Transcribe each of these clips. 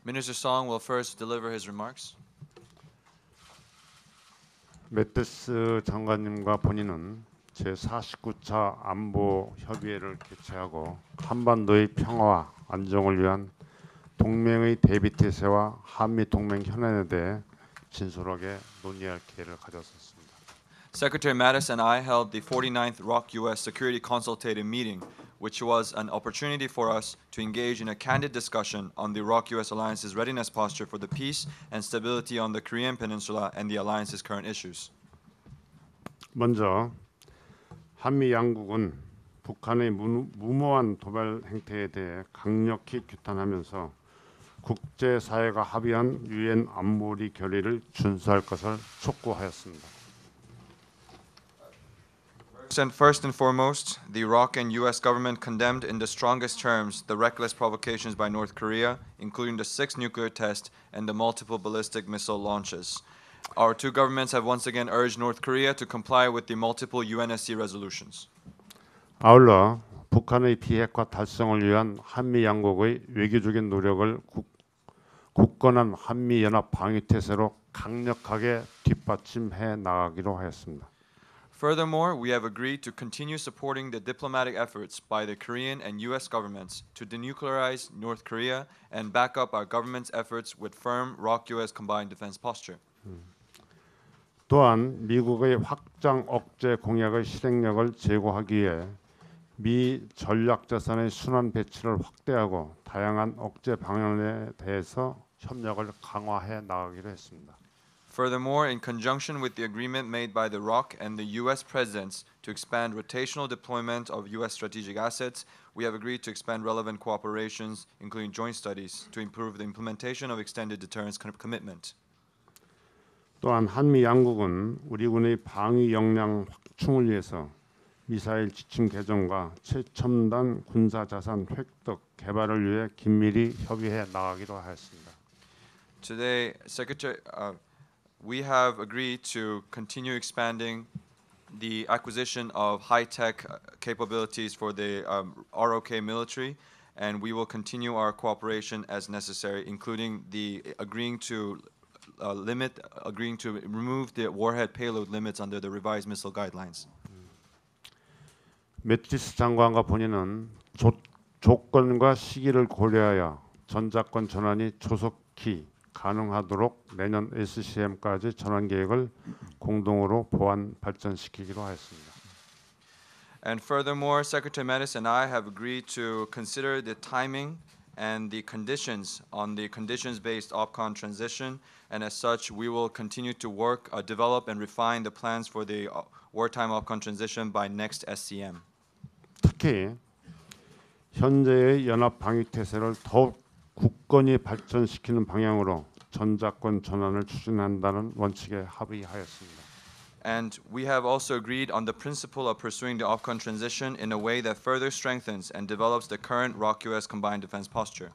Minister Song will first deliver his remarks. 매티스 장관님과 본인은 제49차 안보 협의회를 개최하고 한반도의 평화와 안정을 위한 동맹의 대비 태세와 한미 동맹 현안에 대해 진솔하게 논의할 기회를 가졌습니다. Secretary Mattis and I held the 49th ROK-US Security Consultative Meeting, which was an opportunity for us to engage in a candid discussion on the ROK-US Alliance's readiness posture for the peace and stability on the Korean Peninsula and the Alliance's current issues. 먼저 한미 양국은 북한의 무모한 도발 행태에 대해 강력히 규탄하면서 국제사회가 합의한 유엔 안보리 결의를 준수할 것을 촉구하였습니다. First and foremost, the ROK and U.S. government condemned in the strongest terms the reckless provocations by North Korea, including the 6th nuclear test and the multiple ballistic missile launches. Our two governments have once again urged North Korea to comply with the multiple UNSC resolutions. 아울러 북한의 비핵화 달성을 위한 한미 양국의 외교적인 노력을 굳건한 한미 연합 방위 태세로 강력하게 뒷받침해 나가기로 하였습니다. Furthermore, we have agreed to continue supporting the diplomatic efforts by the Korean and U.S. governments to denuclearize North Korea and back up our government's efforts with firm ROK-US combined defense posture. 또한 미국의 확장 억제 공약의 실행력을 제고하기 위해 미 전략자산의 순환 배치를 확대하고 다양한 억제 방안에 대해서 협력을 강화해 나가기로 했습니다. Furthermore, in conjunction with the agreement made by the ROK and the U.S. presidents to expand rotational deployment of U.S. strategic assets, we have agreed to expand relevant cooperations, including joint studies, to improve the implementation of extended deterrence commitment. 또한 한미 양국은 우리 군의 방위 역량 확충을 위해서 미사일 지침 개정과 최첨단 군사 자산 획득 개발을 위해 긴밀히 협의해 나가기로 하였습니다. Today, we have agreed to continue expanding the acquisition of high-tech capabilities for the ROK military, and we will continue our cooperation as necessary, including agreeing to remove the warhead payload limits under the revised missile guidelines. 매티스 장관과 본인은 조건과 시기를 고려하여 전작권 전환이 조속히 가능하도록 내년 SCM까지 전환 계획을 공동으로 보완 발전시키기로 하였습니다. And furthermore, Secretary Mattis and I have agreed to consider the timing and the conditions on the conditions-based OPCON transition, and as such, we will continue to work, develop, and refine the plans for the wartime OPCON transition by next SCM. 특히 현재의 연합 방위 태세를 더욱 굳건히 발전시키는 방향으로 전작권 전환을 추진한다는 원칙에 합의하였습니다. And we have also agreed on the principle of pursuing the OPCON transition in a way that further strengthens and develops the current ROK-US combined defense posture.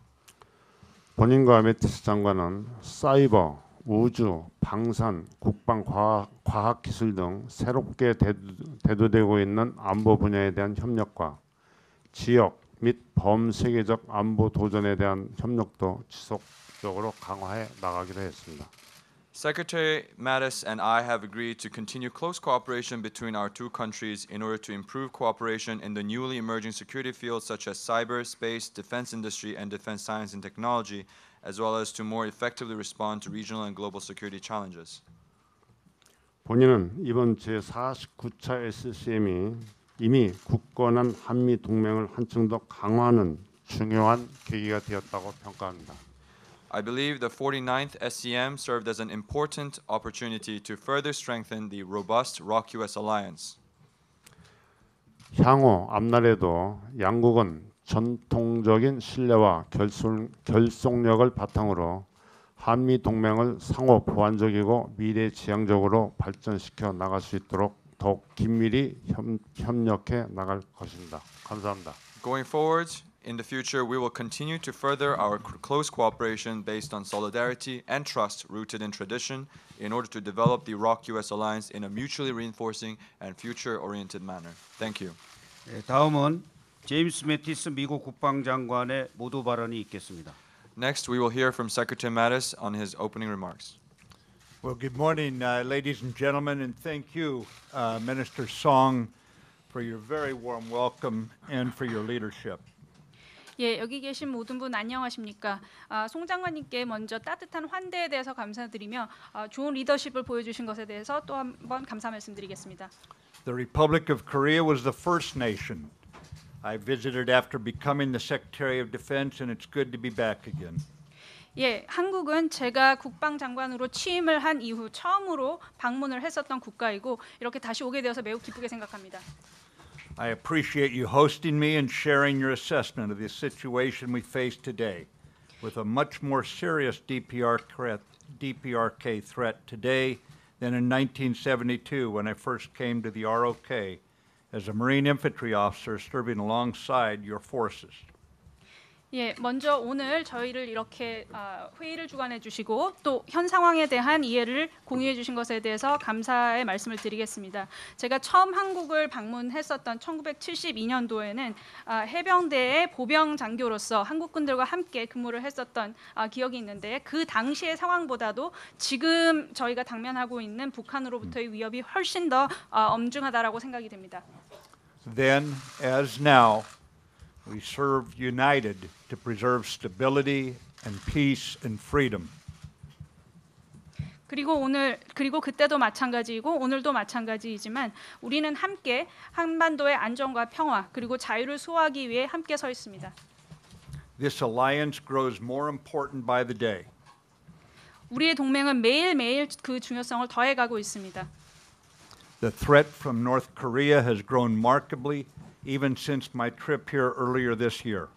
본인과 매티스 장관은 사이버, 우주, 방산, 국방, 과학 기술 등 새롭게 대두되고 있는 안보 분야에 대한 협력과 지역 및 범세계적 안보 도전에 대한 협력도 지속적으로 강화해 나가기로 했습니다. Secretary Mattis and I have agreed to continue close cooperation between our two countries in order to improve cooperation in the newly emerging security fields such as cyber, space, defense industry, and defense science and technology, as well as to more effectively respond to regional and global security challenges. 본인은 이번 제49차 SCM이 이미 굳건한 한미 동맹을 한층 더 강화하는 중요한 계기가 되었다고 평가합니다. I believe the 49th SCM served as an important opportunity to further strengthen the robust ROK-US alliance. 향후 앞날에도 양국은 전통적인 신뢰와 결속력을 바탕으로 한미 동맹을 상호 보완적이고 미래지향적으로 발전시켜 나갈 수 있도록 더욱 긴밀히 협력해 나갈 것입니다. 감사합니다. Going forward, in the future, we will continue to further our close cooperation based on solidarity and trust rooted in tradition in order to develop the ROK-US alliance in a mutually reinforcing and future-oriented manner. Thank you. 다음은 제임스 매티스 미국 국방장관의 모두 발언이 있겠습니다. Next, we will hear from Secretary Mattis on his opening remarks. Well, good morning, ladies and gentlemen, and thank you, Minister Song, for your very warm welcome and for your leadership. 예, 여기 계신 모든 분 안녕하십니까? 송 장관님께 먼저 따뜻한 환대에 대해서 감사드리며 좋은 리더십을 보여주신 것에 대해서 또 한 번 감사 말씀드리겠습니다. The Republic of Korea was the first nation I visited after becoming the Secretary of Defense, and it's good to be back again. 예, 한국은 제가 국방장관으로 취임을 한 이후 처음으로 방문을 했었던 국가이고 이렇게 다시 오게 되어서 매우 기쁘게 생각합니다. I appreciate you hosting me and sharing your assessment of the situation we face today, with a much more serious DPRK threat today than in 1972 when I first came to the ROK as a Marine infantry officer serving alongside your forces. 예, 먼저 오늘 저희를 이렇게 회의를 주관해 주시고 또 현 상황에 대한 이해를 공유해 주신 것에 대해서 감사의 말씀을 드리겠습니다. 제가 처음 한국을 방문했었던 1972년도에는 해병대의 보병 장교로서 한국군들과 함께 근무를 했었던 기억이 있는데 그 당시의 상황보다도 지금 저희가 당면하고 있는 북한으로부터의 위협이 훨씬 더 엄중하다라고 생각이 됩니다. Then, as now, we serve united to preserve stability and peace and freedom. 그리고 그때도 마찬가지이고 오늘도 마찬가지이지만 우리는 함께 한반도의 안정과 평화 그리고 자유를 수호하기 위해 함께 서 있습니다. This alliance grows more important by the day. 우리의 동맹은 매일매일 그 중요성을 더해가고 있습니다. The threat from North Korea has grown markedly even since my trip here earlier this year.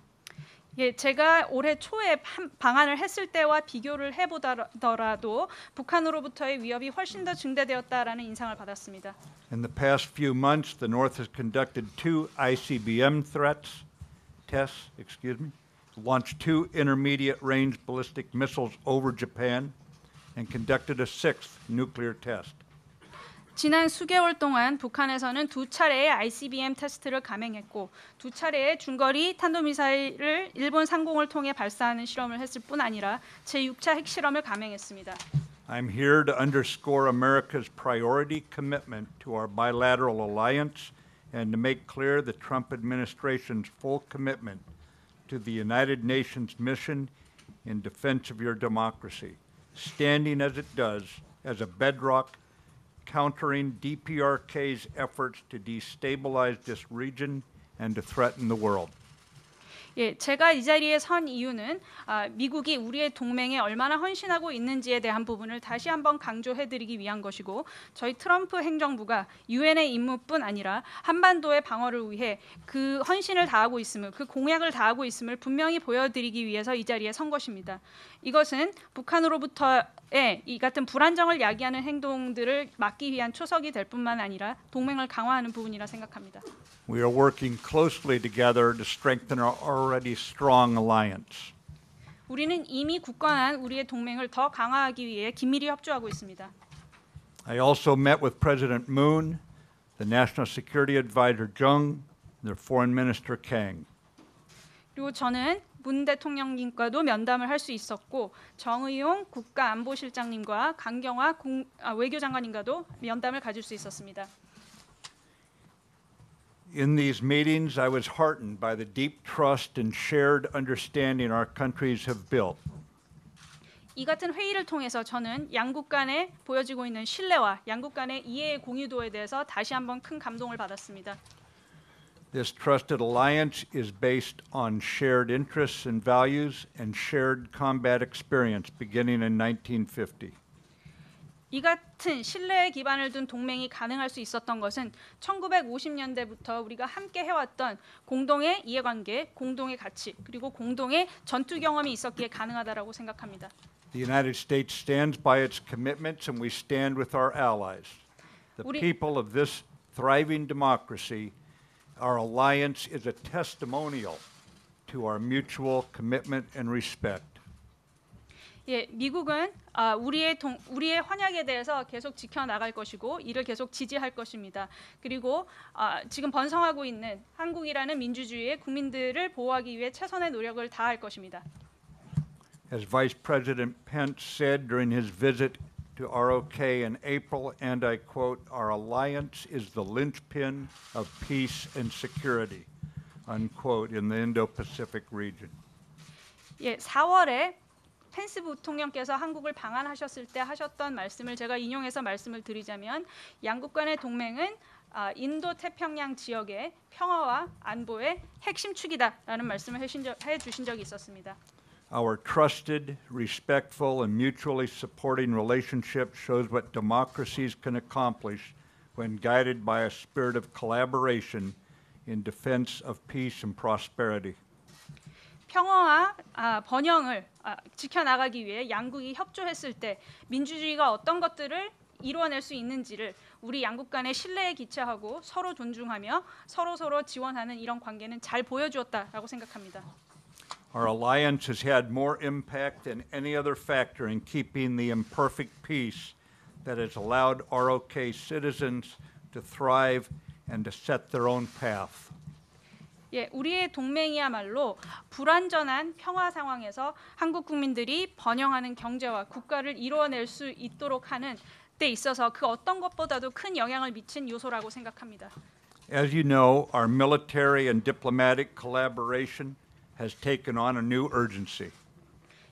예, 제가 올해 초에 방한을 했을 때와 비교를 해보더라도 북한으로부터의 위협이 훨씬 더 증대되었다라는 인상을 받았습니다. In the past few months, the North has conducted 2 ICBM tests, launched 2 intermediate-range ballistic missiles over Japan, and conducted a 6th nuclear test. 지난 수개월 동안 북한에서는 2차례의 ICBM 테스트를 감행했고 2차례의 중거리 탄도미사일을 일본 상공을 통해 발사하는 실험을 했을 뿐 아니라 제6차 핵실험을 감행했습니다. I'm here to underscore America's priority commitment to our bilateral alliance and to make clear the Trump administration's full commitment to the United Nations mission in defense of your democracy, standing as it does as a bedrock countering DPRK's efforts to destabilize this region and to threaten the world. 예, 제가 이 자리에 선 이유는 미국이 우리의 동맹에 얼마나 헌신하고 있는지에 대한 부분을 다시 한번 강조해드리기 위한 것이고 저희 트럼프 행정부가 유엔의 임무뿐 아니라 한반도의 방어를 위해 그 헌신을 다하고 있음을 그 공약을 다하고 있음을 분명히 보여드리기 위해서 이 자리에 선 것입니다. 이것은 북한으로부터의 이 같은 불안정을 야기하는 행동들을 막기 위한 초석이 될 뿐만 아니라 동맹을 강화하는 부분이라 생각합니다. We are working closely together to strengthen our already strong alliance. 우리는 이미 굳건한 우리의 동맹을 더 강화하기 위해 긴밀히 협조하고 있습니다. I also met with President Moon, the National Security Advisor Jung, and their Foreign Minister Kang. 그리고 저는 문 대통령님과도 면담을 할 수 있었고 정의용 국가안보실장님과 강경화 외교장관님과도 면담을 가질 수 있었습니다. In these meetings, I was heartened by the deep trust and shared understanding our countries have built. 이 같은 회의를 통해서 저는 양국 간에 보여지고 있는 신뢰와 양국 간의 이해의 공유도에 대해서 다시 한번 큰 감동을 받았습니다. This trusted alliance is based on shared interests and values and shared combat experience beginning in 1950. 이 같은 신뢰에 기반을 둔 동맹이 가능할 수 있었던 것은 1950년대부터 우리가 함께 해왔던 공동의 이해관계, 공동의 가치, 그리고 공동의 전투 경험이 있었기에 가능하다라고 생각합니다. The United States stands by its commitments and we stand with our allies. The people of this thriving democracy, our alliance is a testimonial to our mutual commitment and respect. 예, 미국은 우리의 환약에 대해서 계속 지켜나갈 것이고 이를 계속 지지할 것입니다. 그리고 지금 번성하고 있는 한국이라는 민주주의의 국민들을 보호하기 위해 최선의 노력을 다할 것입니다. As Vice President Pence said during his visit to ROK in April, and I quote, "Our alliance is the linchpin of peace and security," unquote, in the Indo-Pacific region. 예, 4월에 펜스 부통령께서 한국을 방한하셨을 때 하셨던 말씀을 제가 인용해서 말씀을 드리자면 양국 간의 동맹은 인도 태평양 지역의 평화와 안보의 핵심 축이다라는 말씀을 해주신 적이 있었습니다. Our trusted, respectful, and mutually supporting relationship shows what democracies can accomplish when guided by a spirit of collaboration in defense of peace and prosperity. 평화와 번영을 지켜나가기 위해 양국이 협조했을 때 민주주의가 어떤 것들을 이루어낼 수 있는지를 우리 양국 간의 신뢰에 기초하고 서로 존중하며 서로 지원하는 이런 관계는 잘 보여주었다라고 생각합니다. Our alliance has had more impact than any other factor in keeping the imperfect peace that has allowed ROK citizens to thrive and to set their own path. 예, 우리의 동맹이야말로 불완전한 평화 상황에서 한국 국민들이 번영하는 경제와 국가를 이루어낼 수 있도록 하는 데 있어서 그 어떤 것보다도 큰 영향을 미친 요소라고 생각합니다. As you know, our military and diplomatic collaboration has taken on a new urgency.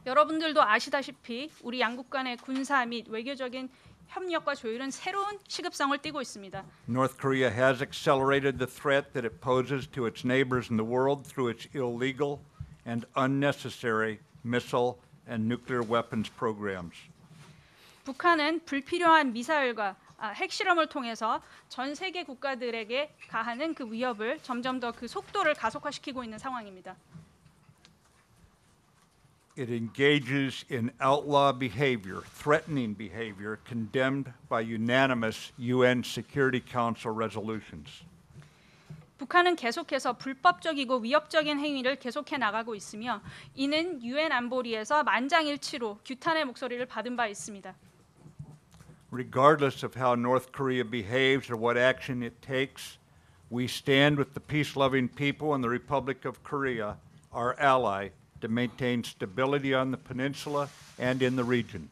여러분들도 아시다시피 우리 양국 간의 군사 및 외교적인 협력과 조율은 새로운 시급성을 띠고 있습니다. North Korea has accelerated the threat that it poses to its neighbors in the world through its illegal and unnecessary missile and nuclear weapons programs. 북한은 불필요한 미사일과 핵실험을 통해서 전 세계 국가들에게 가하는 그 위협을 점점 더 그 속도를 가속화시키고 있는 상황입니다. It engages in outlaw behavior, threatening behavior condemned by unanimous UN Security Council resolutions. 북한은 계속해서 불법적이고 위협적인 행위를 계속해 나가고 있으며 이는 유엔 안보리에서 만장일치로 규탄의 목소리를 받은 바 있습니다. Regardless of how North Korea behaves or what action it takes, we stand with the peace-loving people in the Republic of Korea, our ally, to maintain stability on the peninsula and in the region.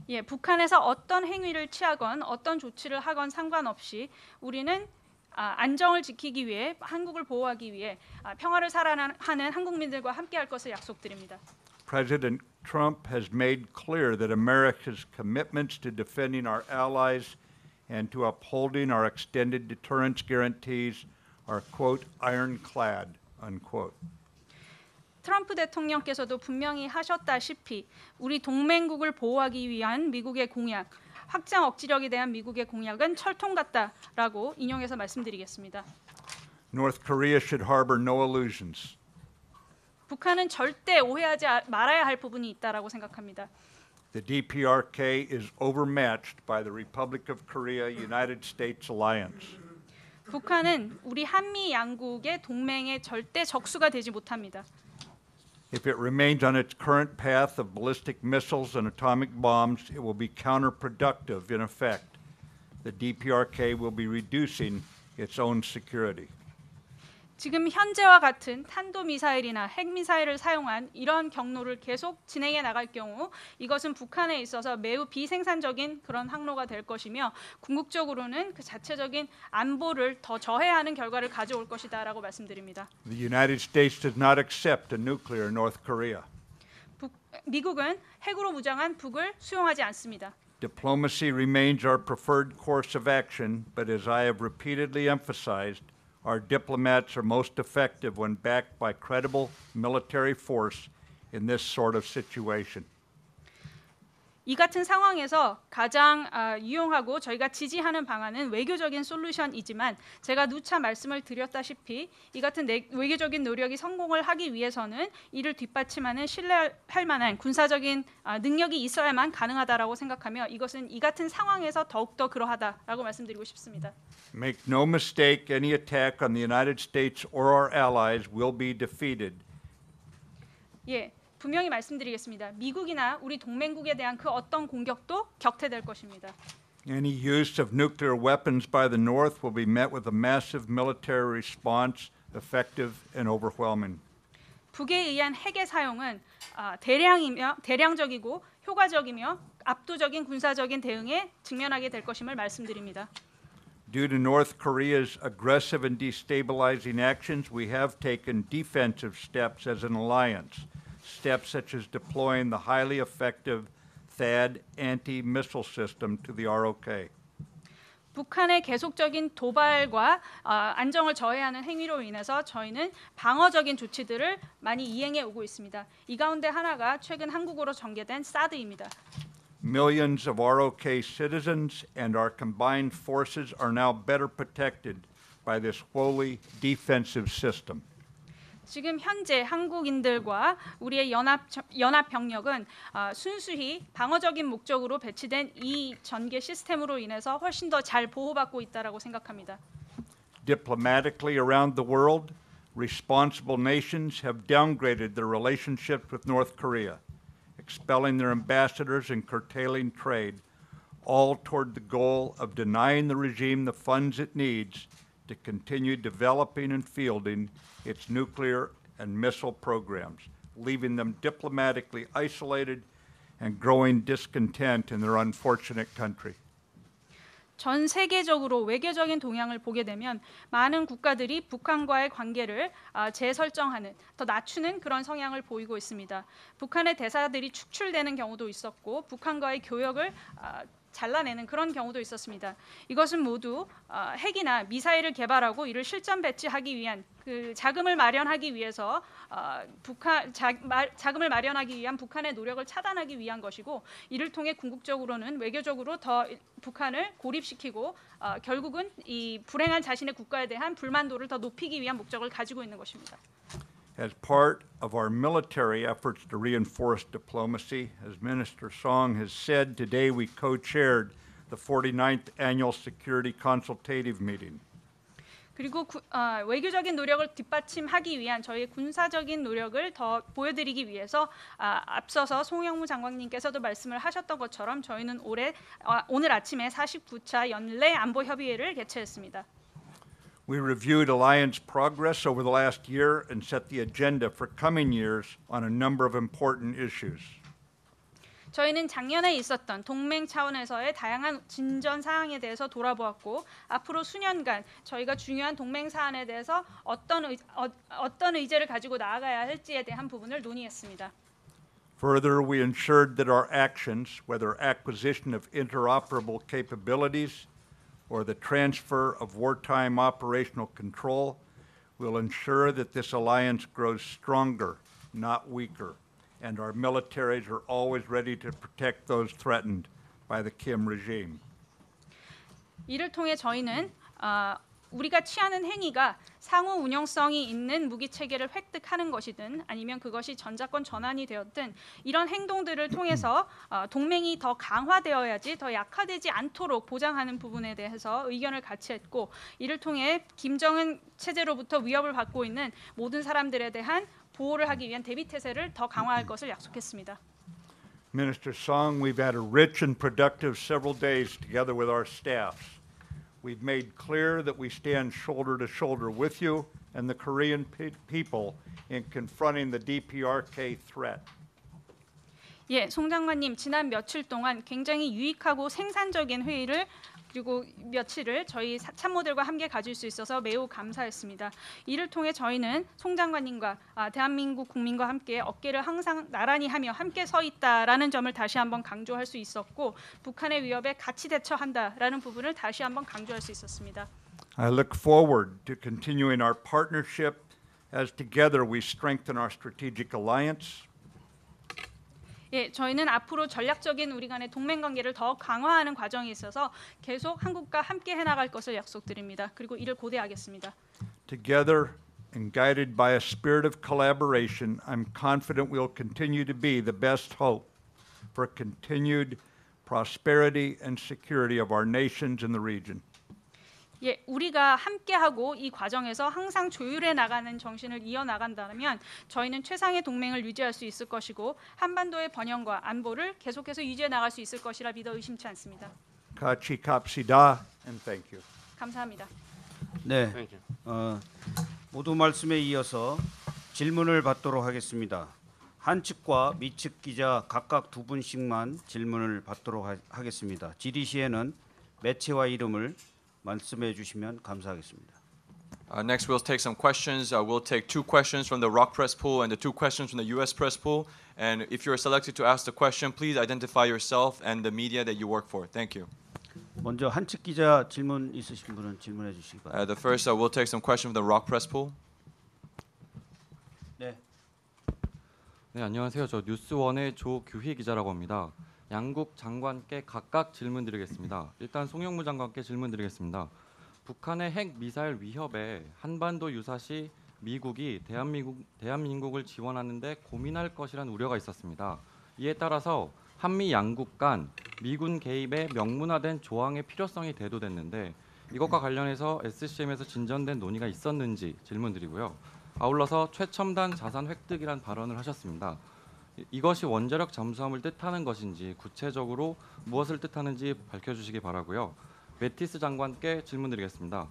예, 북한에서 어떤 행위를 취하건 어떤 조치를 하건 상관없이 우리는 안정을 지키기 위해 한국을 보호하기 위해 평화를 살아가는 한국민들과 함께할 것을 약속드립니다. President Trump has made clear that America's commitments to defending our allies and to upholding our extended deterrence guarantees are, quote, ironclad, unquote. 트럼프 대통령께서도 분명히 하셨다시피 우리 동맹국을 보호하기 위한 미국의 공약, 확장 억지력에 대한 미국의 공약은 철통 같다라고 인용해서 말씀드리겠습니다. North Korea should harbor no illusions. 북한은 절대 오해하지 말아야 할 부분이 있다라고 생각합니다. The DPRK is overmatched by the Republic of Korea United States alliance. 북한은 우리 한미 양국의 동맹의 절대 적수가 되지 못합니다. If it remains on its current path of ballistic missiles and atomic bombs, it will be counterproductive in effect. The DPRK will be reducing its own security. 지금 현재와 같은 탄도미사일이나 핵미사일을 사용한 이런 경로를 계속 진행해 나갈 경우 이것은 북한에 있어서 매우 비생산적인 그런 항로가 될 것이며 궁극적으로는 그 자체적인 안보를 더 저해하는 결과를 가져올 것이다라고 말씀드립니다. The United States does not accept a nuclear North Korea. 미국은 핵으로 무장한 북을 수용하지 않습니다. Diplomacy remains our preferred course of action, but as I have repeatedly emphasized, our diplomats are most effective when backed by credible military force in this sort of situation. 이 같은 상황에서 가장 유용하고 저희가 지지하는 방안은 외교적인 솔루션이지만 제가 누차 말씀을 드렸다시피 이 같은 외교적인 노력이 성공을 하기 위해서는 이를 뒷받침하는 신뢰할 만한 군사적인 능력이 있어야만 가능하다라고 생각하며 이것은 이 같은 상황에서 더욱더 그러하다라고 말씀드리고 싶습니다. Make no mistake, any attack on the United States or our allies will be defeated. 예. 분명히 말씀드리겠습니다. 미국이나 우리 동맹국에 대한 그 어떤 공격도 격퇴될 것입니다. Any use of nuclear weapons by the North will be met with a massive military response, effective and overwhelming. 북에 의한 핵의 사용은 대량적이고 효과적이며 압도적인 군사적인 대응에 직면하게 될 것임을 말씀드립니다. Due to North Korea's aggressive and destabilizing actions, we have taken defensive steps as an alliance, steps such as deploying the highly effective THAAD anti-missile system to the ROK. 북한의 계속적인 도발과 안정을 저해하는 행위로 인해서 저희는 방어적인 조치들을 많이 이행해 오고 있습니다. 이 가운데 하나가 최근 한국으로 전개된 사드입니다. Millions of ROK citizens and our combined forces are now better protected by this wholly defensive system. 지금 현재 한국인들과 우리의 연합 병력은 순수히 방어적인 목적으로 배치된 이 전개 시스템으로 인해서 훨씬 더 잘 보호받고 있다라고 생각합니다. Diplomatically around the world, responsible nations have downgraded their relationships with North Korea, expelling their ambassadors and curtailing trade, all toward the goal of denying the regime the funds it needs to continue developing and fielding its nuclear and missile programs, leaving them diplomatically isolated and growing discontent in their unfortunate country. 전 세계적으로 외교적인 동향을 보게 되면 많은 국가들이 북한과의 관계를 재설정하는, 더 낮추는 그런 성향을 보이고 있습니다. 북한의 대사들이 축출되는 경우도 있었고 북한과의 교역을 잘라내는 그런 경우도 있었습니다. 이것은 모두 핵이나 미사일을 개발하고 이를 실전 배치하기 위한 그 자금을 마련하기 위해서 자금을 마련하기 위한 북한의 노력을 차단하기 위한 것이고 이를 통해 궁극적으로는 외교적으로 더 북한을 고립시키고 결국은 이 불행한 자신의 국가에 대한 불만도를 더 높이기 위한 목적을 가지고 있는 것입니다. As part of our military efforts to reinforce diplomacy, as Minister Song has said, today we co-chaired the 49th Annual Security Consultative Meeting. 그리고 외교적인 노력을 뒷받침하기 위한 저희의 군사적인 노력을 더 보여드리기 위해서 앞서서 송영무 장관님께서도 말씀을 하셨던 것처럼 저희는 오늘 아침에 49차 연례 안보협의회를 개최했습니다. We reviewed alliance progress over the last year and set the agenda for coming years on a number of important issues. 저희는 작년에 있었던 동맹 차원에서의 다양한 진전 사항에 대해서 돌아보았고 앞으로 수년간 저희가 중요한 동맹 사안에 대해서 어떤 의제를 가지고 나아가야 할지에 대한 부분을 논의했습니다. Further, we ensured that our actions, whether acquisition of interoperable capabilities or the transfer of wartime operational control, will ensure that this alliance grows stronger, not weaker, and our militaries are always ready to protect those threatened by the Kim regime. 이를 통해 저희는 우리가 취하는 행위가 상호 운용성이 있는 무기 체계를 획득하는 것이든 아니면 그것이 전자권 전환이 되었든 이런 행동들을 통해서 동맹이 더 강화되어야지 더 약화되지 않도록 보장하는 부분에 대해서 의견을 같이 했고 이를 통해 김정은 체제로부터 위협을 받고 있는 모든 사람들에 대한 보호를 하기 위한 대비 태세를 더 강화할 것을 약속했습니다. Minister Song, we've had a rich and productive several days together with our staffs. We've made clear that we stand shoulder to shoulder with you and the Korean people in confronting the DPRK threat. 예, 송 장관님 지난 며칠 동안 굉장히 유익하고 생산적인 회의를 그리고 며칠을 저희 참모들과 함께 가질 수 있어서 매우 감사했습니다. 이를 통해 저희는 송 장관님과 대한민국 국민과 함께 어깨를 항상 나란히 하며 함께 서 있다라는 점을 다시 한번 강조할 수 있었고 북한의 위협에 같이 대처한다라는 부분을 다시 한번 강조할 수 있었습니다. I look forward to continuing our partnership as together we strengthen our strategic alliance. 예, 저희는 앞으로 전략적인 우리 간의 동맹 관계를 더 강화하는 과정에 있어서 계속 한국과 함께 해나갈 것을 약속드립니다. 그리고 이를 고대하겠습니다. Together and guided by a spirit of collaboration, I'm confident we'll continue to be the best hope for continued prosperity and security of our nations in the region. 예, 우리가 함께하고 이 과정에서 항상 조율해 나가는 정신을 이어나간다면 저희는 최상의 동맹을 유지할 수 있을 것이고 한반도의 번영과 안보를 계속해서 유지해 나갈 수 있을 것이라 믿어 의심치 않습니다. Kachi kapsida and thank you. 감사합니다. 네, 모두 말씀에 이어서 질문을 받도록 하겠습니다. 한 측과 미측 기자 각각 2분씩만 질문을 받도록 하겠습니다. 질의 시에는 매체와 이름을 말씀해 주시면 감사하겠습니다. Next, we'll take some questions. We'll take 2 questions from the Rock Press Pool and the 2 questions from the U.S. Press Pool. And if you're selected to ask the question, please identify yourself and the media that you work for. Thank you. 먼저 한측 기자 질문 있으신 분은 질문해 주시기 바랍니다. The first, we'll take some questions from the Rock Press Pool. 네. 네, 안녕하세요. 저 뉴스원의 조규희 기자라고 합니다. 양국 장관께 각각 질문드리겠습니다. 일단 송영무 장관께 질문드리겠습니다. 북한의 핵 미사일 위협에 한반도 유사시 미국이 대한민국을 지원하는데 고민할 것이라는 우려가 있었습니다. 이에 따라서 한미 양국 간 미군 개입의 명문화된 조항의 필요성이 대두됐는데 이것과 관련해서 SCM에서 진전된 논의가 있었는지 질문드리고요. 아울러서 최첨단 자산 획득이란 발언을 하셨습니다. 이것이 원자력 잠수함을 뜻하는 것인지 구체적으로 무엇을 뜻하는지 밝혀주시기 바라고요. 매티스 장관께 질문드리겠습니다.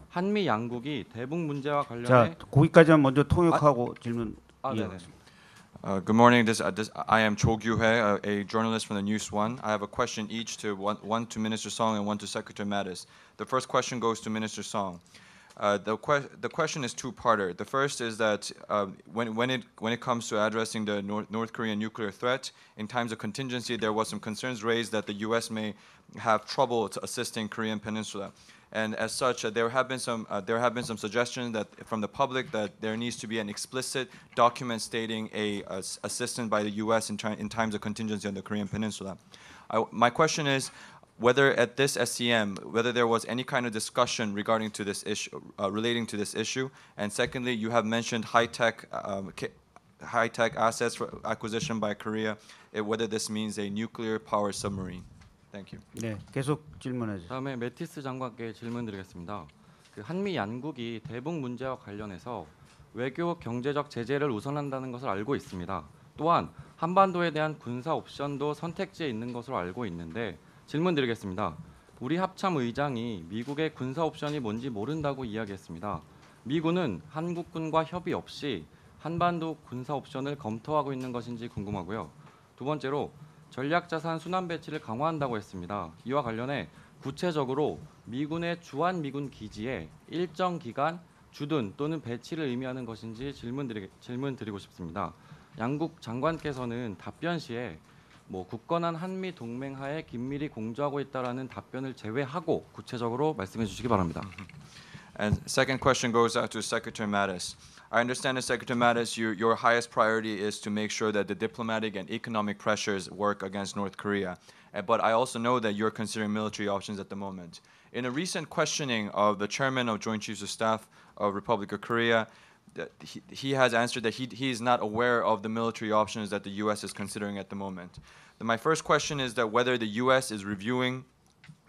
한미 양국이 대북 문제와 관련해 자, 거기까지만 먼저 통역하고 질문 이어가겠습니다. Good morning. I am Cho Gyu-hye, a journalist from the News One. I have a question each to one to Minister Song and one to Secretary Mattis. The first question goes to Minister Song. The question is two-parter. The first is that when it comes to addressing the North Korean nuclear threat, in times of contingency, there was some concerns raised that the U.S. may have trouble assisting Korean Peninsula, and as such, there have been some suggestions that from the public that there needs to be an explicit document stating assistance by the U.S. in times of contingency on the Korean Peninsula. My question is, whether at this SCM, whether there was any kind of discussion regarding to this issue, relating to this issue, and secondly, you have mentioned high-tech assets for acquisition by Korea, whether this means a nuclear-powered submarine. Thank you. 네, 계속 질문해 주세요. 다음에 매티스 장관께 질문드리겠습니다. 한미 양국이 대북 문제와 관련해서 외교 경제적 제재를 우선한다는 것을 알고 있습니다. 또한 한반도에 대한 군사 옵션도 선택지에 있는 것으로 알고 있는데 질문드리겠습니다. 우리 합참 의장이 미국의 군사 옵션이 뭔지 모른다고 이야기했습니다. 미군은 한국군과 협의 없이 한반도 군사 옵션을 검토하고 있는 것인지 궁금하고요. 두 번째로 전략자산 순환 배치를 강화한다고 했습니다. 이와 관련해 구체적으로 미군의 주한미군 기지에 일정 기간 주둔 또는 배치를 의미하는 것인지 질문드리고 싶습니다. 양국 장관께서는 답변 시에 굳건한 한미 동맹하에 긴밀히 공조하고 있다라는 답변을 제외하고 구체적으로 말씀해 주시기 바랍니다. And second question goes out to Secretary Mattis. I understand that Secretary Mattis, your highest priority is to make sure that the diplomatic and economic pressures work against North Korea. But I also know that you're considering military options at the moment. In a recent questioning of the chairman of Joint Chiefs of Staff of Republic of Korea, he has answered that he is not aware of the military options that the U.S. is considering at the moment. My first question is that whether the U.S. is reviewing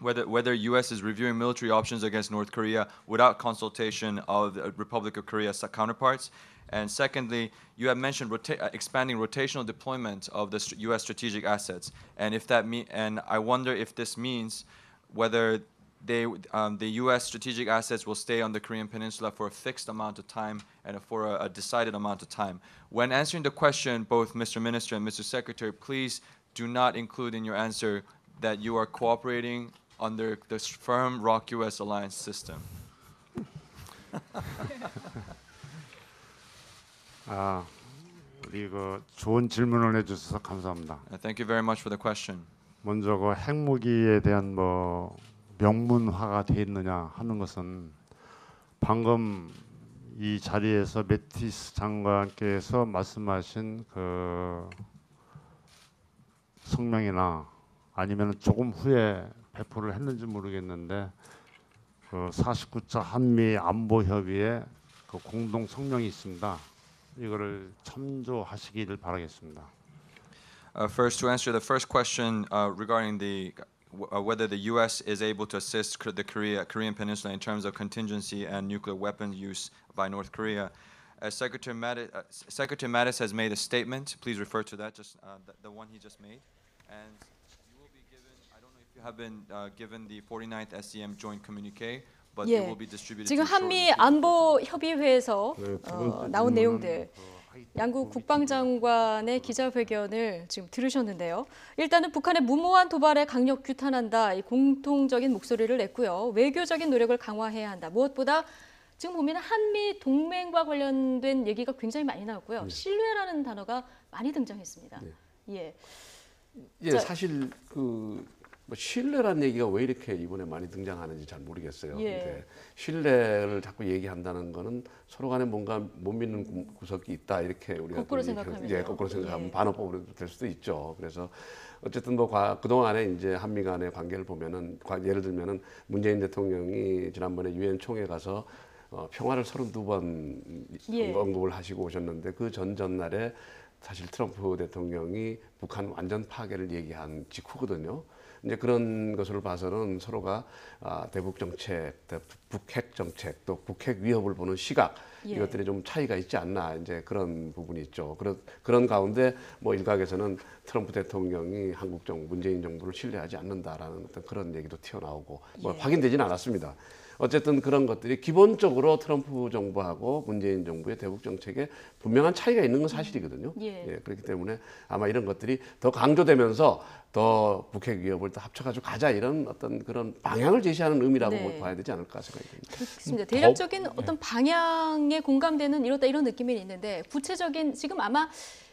U.S. is reviewing military options against North Korea without consultation of the Republic of Korea's counterparts. And secondly, you have mentioned expanding rotational deployment of the U.S. strategic assets. And and I wonder if this means whether the U.S. strategic assets will stay on the Korean Peninsula for a fixed amount of time and for a decided amount of time. When answering the question, both Mr. Minister and Mr. Secretary, please do not include in your answer that you are cooperating under the firm ROK-US alliance system. 우리 좋은 질문을 해주셔서 감사합니다. Thank you very much for the question. 먼저 핵무기에 대한 명문화가 돼 있느냐 하는 것은 방금 이 자리에서 매티스 장관께서 말씀하신 성명이나 아니면 조금 후에 배포를 했는지 모르겠는데 49차 한미 안보 협의회 공동 성명이 있습니다. 이거를 참조하시기를 바라겠습니다. First, to answer the first question regarding whether the U.S. is able to assist the Korean Peninsula in terms of contingency and nuclear weapon use by North Korea, Secretary Mattis has made a statement. Please refer to that, just the one he just made, and you will be given. I don't know if you have been given the 49th SCM joint communique, but 예. it will be distributed 지금 to shortly. 한미 안보 협의회에서 네, 두 번째 나온 질문은 내용들 양국 국방장관의 기자회견을 지금 들으셨는데요. 일단은 북한의 무모한 도발에 강력 규탄한다. 이 공통적인 목소리를 냈고요. 외교적인 노력을 강화해야 한다. 무엇보다 지금 보면 한미 동맹과 관련된 얘기가 굉장히 많이 나왔고요. 신뢰라는 단어가 많이 등장했습니다. 예. 예, 자, 사실 뭐 신뢰라는 얘기가 왜 이렇게 이번에 많이 등장하는지 잘 모르겠어요. 예. 근데 신뢰를 자꾸 얘기한다는 거는 서로 간에 뭔가 못 믿는 구석이 있다 이렇게 우리가 거꾸로 좀 생각하면요. 예, 거꾸로 생각하면 예. 반어법으로 될 수도 있죠. 그래서 어쨌든 뭐 그동안에 이제 한미 간의 관계를 보면은 예를 들면은 문재인 대통령이 지난번에 유엔 총회 가서 평화를 32번 예. 언급을 하시고 오셨는데 그 전날에 사실 트럼프 대통령이 북한 완전 파괴를 얘기한 직후거든요. 이제 그런 것을 봐서는 서로가 대북 정책, 북핵 정책, 또 북핵 위협을 보는 시각 예. 이것들이 좀 차이가 있지 않나 이제 그런 부분이 있죠. 그런 가운데 뭐 일각에서는 트럼프 대통령이 문재인 정부를 신뢰하지 않는다라는 어떤 그런 얘기도 튀어나오고 뭐 예. 확인되지는 않았습니다. 어쨌든 그런 것들이 기본적으로 트럼프 정부하고 문재인 정부의 대북 정책에 분명한 차이가 있는 건 사실이거든요. 예. 그렇기 때문에 아마 이런 것들이 더 강조되면서 더 북핵 위협을 더 합쳐가지고 가자 이런 어떤 그런 방향을 제시하는 의미라고 네. 봐야 되지 않을까 생각이 듭니다. 그렇습니다. 대략적인 어떤 방향에 공감되는 이런 느낌이 있는데 구체적인 지금 아마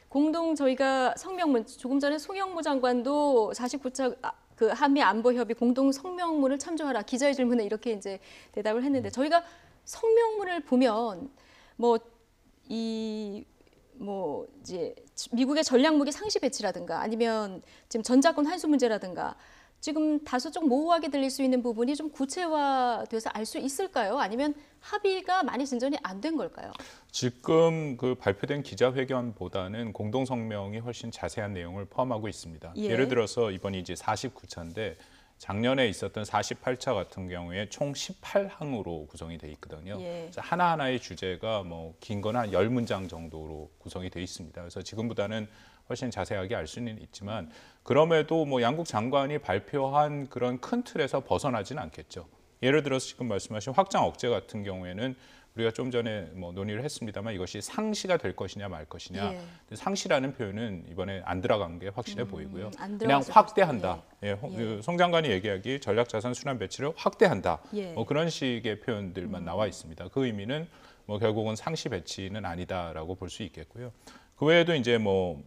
공동 저희가 성명문 조금 전에 송영무 장관도 49차 그 한미 안보 협의 공동 성명문을 참조하라 기자의 질문에 이렇게 이제 대답을 했는데 저희가 성명문을 보면 이제 미국의 전략 무기 상시 배치라든가 아니면 지금 전자권 환수 문제라든가 지금 다소 좀 모호하게 들릴 수 있는 부분이 좀 구체화돼서 알 수 있을까요? 아니면 합의가 많이 진전이 안 된 걸까요? 지금 그 발표된 기자회견보다는 공동성명이 훨씬 자세한 내용을 포함하고 있습니다. 예. 예를 들어서 이번이 이제 49차인데 작년에 있었던 48차 같은 경우에 총 18항으로 구성이 돼 있거든요. 예. 그래서 하나하나의 주제가 뭐 긴 건 한 10문장 정도로 구성이 돼 있습니다. 그래서 지금보다는 훨씬 자세하게 알 수는 있지만 그럼에도 뭐 양국 장관이 발표한 그런 큰 틀에서 벗어나지는 않겠죠. 예를 들어서 지금 말씀하신 확장 억제 같은 경우에는 우리가 좀 전에 뭐 논의를 했습니다만 이것이 상시가 될 것이냐 말 것이냐. 예. 상시라는 표현은 이번에 안 들어간 게 확실해 보이고요. 안 그냥 들어가서 확대한다. 예. 송 장관이 얘기하기 전략자산 순환 배치를 확대한다. 예. 뭐 그런 식의 표현들만 나와 있습니다. 그 의미는 뭐 결국은 상시 배치는 아니다라고 볼 수 있겠고요. 그 외에도 이제 뭐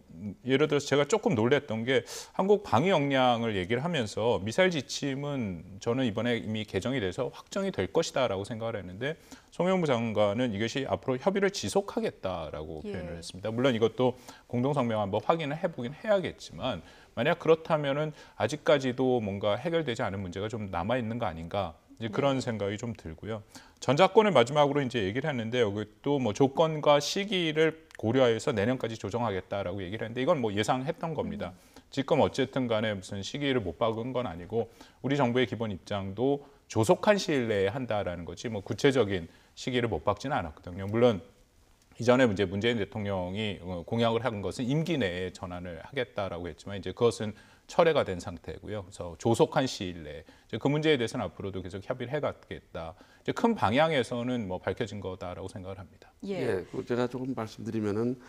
예를 들어서 제가 조금 놀랬던 게 한국 방위 역량을 얘기를 하면서 미사일 지침은 저는 이번에 이미 개정이 돼서 확정이 될 것이다라고 생각을 했는데 송영무 장관은 이것이 앞으로 협의를 지속하겠다라고 예. 표현을 했습니다. 물론 이것도 공동성명 한번 확인을 해보긴 해야겠지만 만약 그렇다면은 아직까지도 뭔가 해결되지 않은 문제가 좀 남아 있는 거 아닌가? 이제 그런 생각이 좀 들고요. 전자권을 마지막으로 이제 얘기를 했는데 여기 또 뭐 조건과 시기를 고려해서 내년까지 조정하겠다라고 얘기를 했는데 이건 뭐 예상했던 겁니다. 지금 어쨌든 간에 무슨 시기를 못 박은 건 아니고 우리 정부의 기본 입장도 조속한 시일 내에 한다라는 거지 뭐 구체적인 시기를 못 박지는 않았거든요. 물론 이전에 이제 문재인 대통령이 공약을 한 것은 임기 내에 전환을 하겠다라고 했지만 이제 그것은 철회가 된 상태고요. 그래서 조속한 시일 내에 이제 그 문제에 대해서는 앞으로도 계속 협의를 해가겠다. 이제 큰 방향에서는 뭐 밝혀진 거다라고 생각을 합니다. 예. 제가 조금 말씀드리면은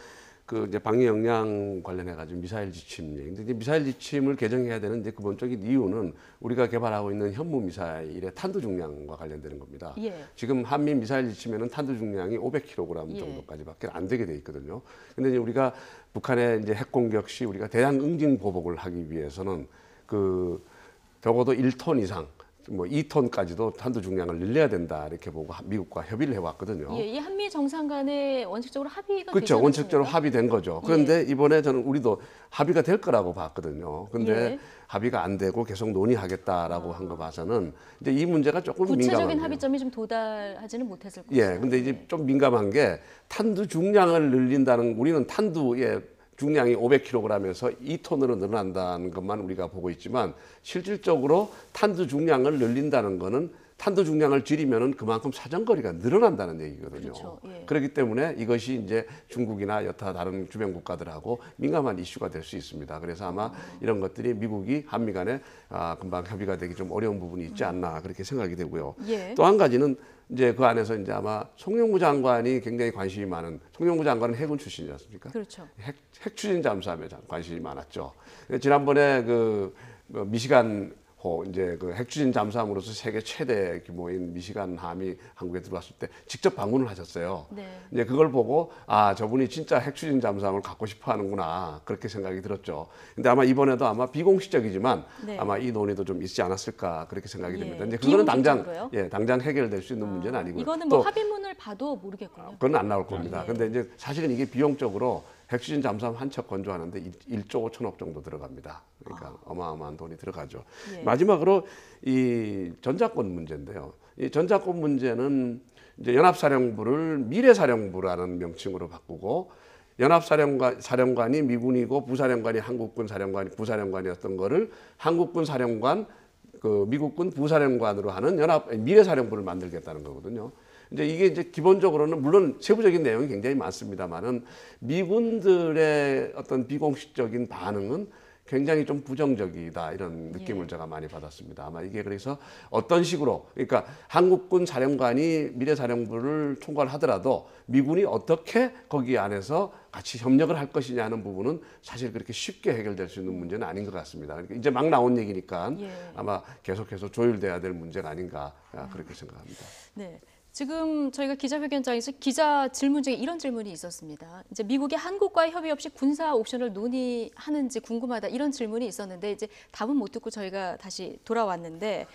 그 이제 방위 역량 관련해 가지고 미사일 지침 얘기. 근데 이제 미사일 지침을 개정해야 되는 이제 기본적인 이유는 우리가 개발하고 있는 현무 미사일의 탄두 중량과 관련되는 겁니다. 예. 지금 한미 미사일 지침에는 탄두 중량이 500kg 예. 정도까지밖에 안 되게 돼 있거든요. 근데 이제 우리가 북한의 이제 핵 공격 시 우리가 대량 응징 보복을 하기 위해서는 그 적어도 1톤 이상 뭐 2톤까지도 탄두 중량을 늘려야 된다 이렇게 보고 미국과 협의를 해왔거든요. 예, 이 한미 정상 간에 원칙적으로 합의가 그렇죠. 되지 원칙적으로 않았습니까? 합의된 거죠. 그런데 이번에 저는 우리도 합의가 될 거라고 봤거든요. 근데 예. 합의가 안 되고 계속 논의하겠다라고 한 거 봐서는 이제 이 문제가 조금 구체적인 민감해요. 합의점이 좀 도달하지는 못했을 것이다. 예, 근데 이제 좀 민감한 게 탄두 중량을 늘린다는 우리는 탄두의 중량이 500kg에서 2톤으로 늘어난다는 것만 우리가 보고 있지만 실질적으로 탄두 중량을 늘린다는 거는 탄도 중량을 줄이면은 그만큼 사정거리가 늘어난다는 얘기거든요. 그렇죠. 예. 그렇기 때문에 이것이 이제 중국이나 여타 다른 주변 국가들하고 민감한 이슈가 될 수 있습니다. 그래서 아마 이런 것들이 미국이 한미 간에 금방 협의가 되기 좀 어려운 부분이 있지 않나 그렇게 생각이 되고요. 예. 또 한 가지는 이제 그 안에서 이제 아마 송영무 장관이 굉장히 관심이 많은, 송영무 장관은 해군 출신이지 않습니까? 그렇죠. 핵 추진 잠수함에 관심이 많았죠. 지난번에 그 미시간호 이제 그 핵 추진 잠수함으로서 세계 최대 규모인 미시간함이 한국에 들어왔을 때 직접 방문을 하셨어요. 네. 이제 그걸 보고 저분이 진짜 핵 추진 잠수함을 갖고 싶어 하는구나 그렇게 생각이 들었죠. 근데 아마 이번에도 아마 비공식적이지만 네. 아마 이 논의도 좀 있지 않았을까 그렇게 생각이 예. 됩니다. 이제 그거는 비공식적으로요? 당장 해결될 수 있는 문제는 아니고요. 이거는 또 뭐 합의문을 봐도 모르겠군요. 그건 안 나올 겁니다. 네. 근데 이제 사실은 이게 비용적으로 핵추진 잠수함 한 척 건조하는데 1조 5천억 정도 들어갑니다. 그러니까 어마어마한 돈이 들어가죠. 예. 마지막으로 이 전자권 문제인데요. 이 전자권 문제는 이제 연합사령부를 미래사령부라는 명칭으로 바꾸고 연합사령관이 미군이고 부사령관이 한국군 사령관이 부사령관이었던 거를 한국군 사령관 그 미국군 부사령관으로 하는 미래사령부를 만들겠다는 거거든요. 이제 이게 이제 기본적으로는 물론 세부적인 내용이 굉장히 많습니다만은 미군들의 어떤 비공식적인 반응은 굉장히 좀 부정적이다 이런 느낌을 제가 많이 받았습니다. 아마 이게 그래서 어떤 식으로 그러니까 한국군 사령관이 미래사령부를 총괄하더라도 미군이 어떻게 거기 안에서 같이 협력을 할 것이냐 하는 부분은 사실 그렇게 쉽게 해결될 수 있는 문제는 아닌 것 같습니다. 그러니까 이제 막 나온 얘기니까 아마 계속해서 조율돼야 될 문제가 아닌가 그렇게 생각합니다. 네. 지금 저희가 기자회견장에서 기자 질문 중에 이런 질문이 있었습니다. 이제 미국이 한국과의 협의 없이 군사 옵션을 논의하는지 궁금하다 이런 질문이 있었는데 이제 답은 못 듣고 저희가 다시 돌아왔는데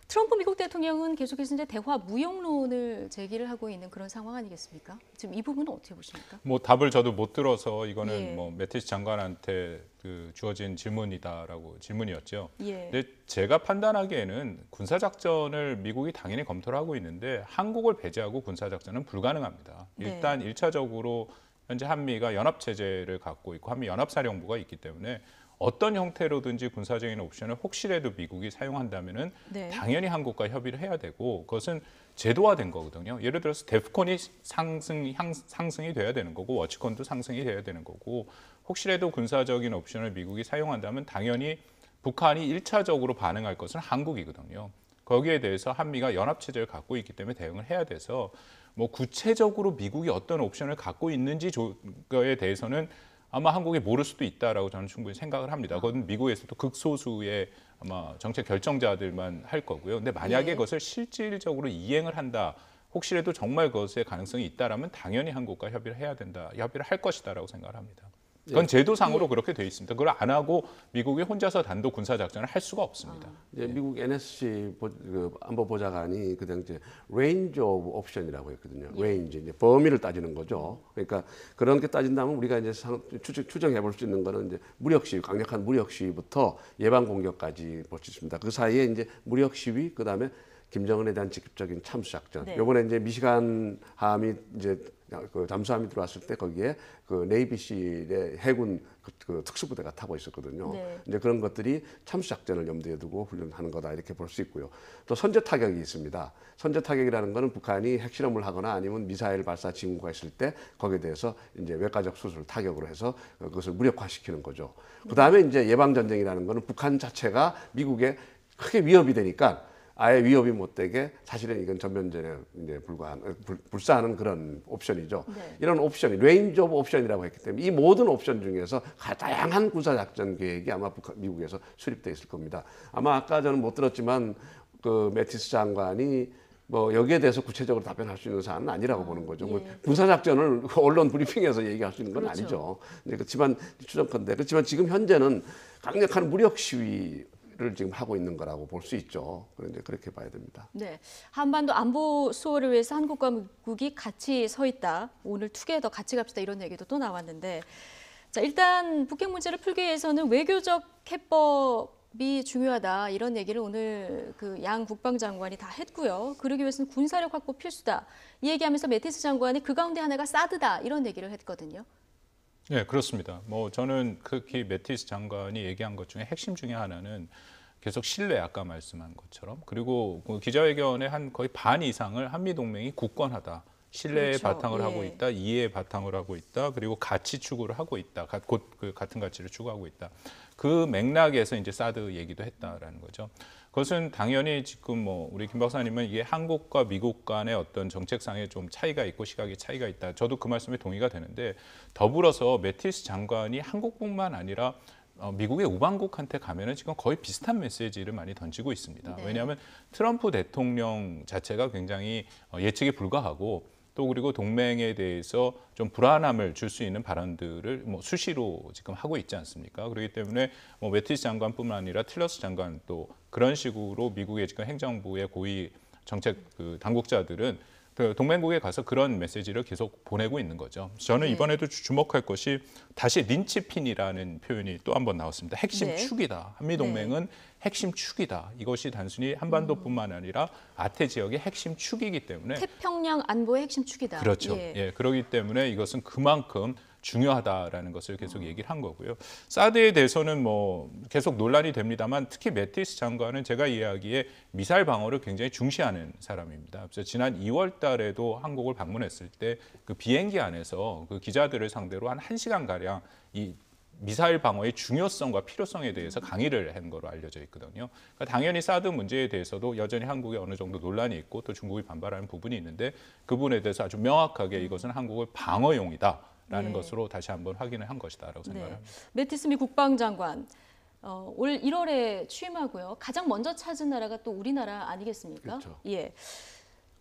트럼프 미국 대통령은 계속해서 이제 대화 무용론을 제기를 하고 있는 그런 상황 아니겠습니까? 지금 이 부분은 어떻게 보십니까? 뭐 답을 저도 못 들어서 이거는 예. 뭐 매티스 장관한테 그 주어진 질문이었죠. 예. 근데 제가 판단하기에는 군사작전을 미국이 당연히 검토를 하고 있는데 한국을 배제하고 군사작전은 불가능합니다. 네. 일단 1차적으로 현재 한미가 연합체제를 갖고 있고 한미 연합사령부가 있기 때문에 어떤 형태로든지 군사적인 옵션을 혹시라도 미국이 사용한다면은 네. 당연히 한국과 협의를 해야 되고 그것은 제도화된 거거든요. 예를 들어서 데프콘이 상승이 돼야 되는 거고 워치콘도 상승이 돼야 되는 거고 혹시라도 군사적인 옵션을 미국이 사용한다면 당연히 북한이 1차적으로 반응할 것은 한국이거든요. 거기에 대해서 한미가 연합체제를 갖고 있기 때문에 대응을 해야 돼서 뭐 구체적으로 미국이 어떤 옵션을 갖고 있는지에 대해서는 아마 한국이 모를 수도 있다라고 저는 충분히 생각을 합니다. 그건 미국에서도 극소수의 아마 정책 결정자들만 할 거고요. 근데 만약에 그것을 실질적으로 이행을 한다, 혹시라도 정말 그것의 가능성이 있다라면 당연히 한국과 협의를 해야 된다, 협의를 할 것이다라고 생각을 합니다. 그건 제도상으로 그렇게 돼 있습니다. 그걸 안 하고 미국이 혼자서 단독 군사 작전을 할 수가 없습니다. 이제 미국 NSC 안보보좌관이 그냥 이제 range of option이라고 했거든요. range 이제 범위를 따지는 거죠. 그러니까 그런 게 따진다면 우리가 이제 추정해 볼 수 있는 거는 이제 무력 시위, 강력한 무력 시위부터 예방 공격까지 볼 수 있습니다. 그 사이에 이제 무력 시위, 그 다음에 김정은에 대한 직접적인 참수 작전. 네. 요번에 이제 미시간 함이 이제 그 잠수함이 들어왔을 때 거기에 그 네이비실의 해군 그 특수부대가 타고 있었거든요. 네. 이제 그런 것들이 참수 작전을 염두에 두고 훈련하는 거다 이렇게 볼 수 있고요. 또 선제 타격이 있습니다. 선제 타격이라는 거는 북한이 핵실험을 하거나 아니면 미사일 발사 징후가 있을 때 거기에 대해서 이제 외과적 수술 타격으로 해서 그것을 무력화시키는 거죠. 그 다음에 이제 예방 전쟁이라는 거는 북한 자체가 미국에 크게 위협이 되니까 아예 위협이 못 되게 사실은 이건 전면전에 이제 불사하는 그런 옵션이죠. 네. 이런 옵션이 레인지 오브 옵션이라고 했기 때문에 이 모든 옵션 중에서 다양한 군사작전 계획이 아마 미국에서 수립돼 있을 겁니다. 아마 아까 저는 못 들었지만 그 매티스 장관이 뭐 여기에 대해서 구체적으로 답변할 수 있는 사안은 아니라고 보는 거죠. 뭐 군사작전을 언론 브리핑에서 얘기할 수 있는 건 그렇죠. 아니죠. 그렇지만 추정컨대 그렇지만 지금 현재는 강력한 무력 시위 를 지금 하고 있는 거라고 볼 수 있죠. 그런데 그렇게 봐야 됩니다. 네, 한반도 안보 수호를 위해서 한국과 미국이 같이 서 있다. 오늘 투게더 같이 갑시다 이런 얘기도 또 나왔는데, 자 일단 북핵 문제를 풀기 위해서는 외교적 해법이 중요하다 이런 얘기를 오늘 그 양 국방장관이 다 했고요. 그러기 위해서는 군사력 확보 필수다. 이 얘기하면서 매티스 장관이 그 가운데 하나가 사드다 이런 얘기를 했거든요. 네, 그렇습니다. 뭐 저는 특히 매티스 장관이 얘기한 것 중에 핵심 중에 하나는 계속 신뢰 아까 말씀한 것처럼 그리고 그 기자회견의 한 거의 반 이상을 한미 동맹이 굳건하다. 신뢰에 그렇죠. 바탕을 하고 예. 있다, 이해에 바탕을 하고 있다, 그리고 가치 추구를 하고 있다, 곧 그 같은 가치를 추구하고 있다. 그 맥락에서 이제 사드 얘기도 했다라는 거죠. 그것은 당연히 지금 뭐 우리 김 박사님은 이게 한국과 미국 간의 어떤 정책상의 좀 차이가 있고 시각의 차이가 있다. 저도 그 말씀에 동의가 되는데 더불어서 매티스 장관이 한국뿐만 아니라 미국의 우방국한테 가면은 지금 거의 비슷한 메시지를 많이 던지고 있습니다. 네. 왜냐하면 트럼프 대통령 자체가 굉장히 예측에 불과하고 또 그리고 동맹에 대해서 좀 불안함을 줄 수 있는 발언들을 뭐 수시로 지금 하고 있지 않습니까? 그렇기 때문에 뭐 매티스 장관뿐만 아니라 틸러스 장관 또 그런 식으로 미국의 지금 행정부의 고위 정책 그 당국자들은 그 동맹국에 가서 그런 메시지를 계속 보내고 있는 거죠. 저는 네. 이번에도 주목할 것이 다시 린치핀이라는 표현이 또 한 번 나왔습니다. 핵심 네. 축이다. 한미 동맹은 핵심 축이다. 이것이 단순히 한반도뿐만 아니라 아태 지역의 핵심 축이기 때문에 태평양 안보의 핵심 축이다. 그렇죠. 예. 예, 그렇기 때문에 이것은 그만큼 중요하다라는 것을 계속 얘기를 한 거고요. 사드에 대해서는 뭐 계속 논란이 됩니다만 특히 매티스 장관은 제가 이야기에 미사일 방어를 굉장히 중시하는 사람입니다. 그래서 지난 2월 달에도 한국을 방문했을 때 그 비행기 안에서 그 기자들을 상대로 한 1시간 가량 이 미사일 방어의 중요성과 필요성에 대해서 강의를 한 거로 알려져 있거든요. 그러니까 당연히 사드 문제에 대해서도 여전히 한국에 어느 정도 논란이 있고 또 중국이 반발하는 부분이 있는데 그 부분에 대해서 아주 명확하게 이것은 한국의 방어용이다라는 네. 것으로 다시 한번 확인을 한 것이다라고 생각을 네. 합니다. 매티스 미 국방장관 올 1월에 취임하고요. 가장 먼저 찾은 나라가 또 우리나라 아니겠습니까? 그렇죠. 예.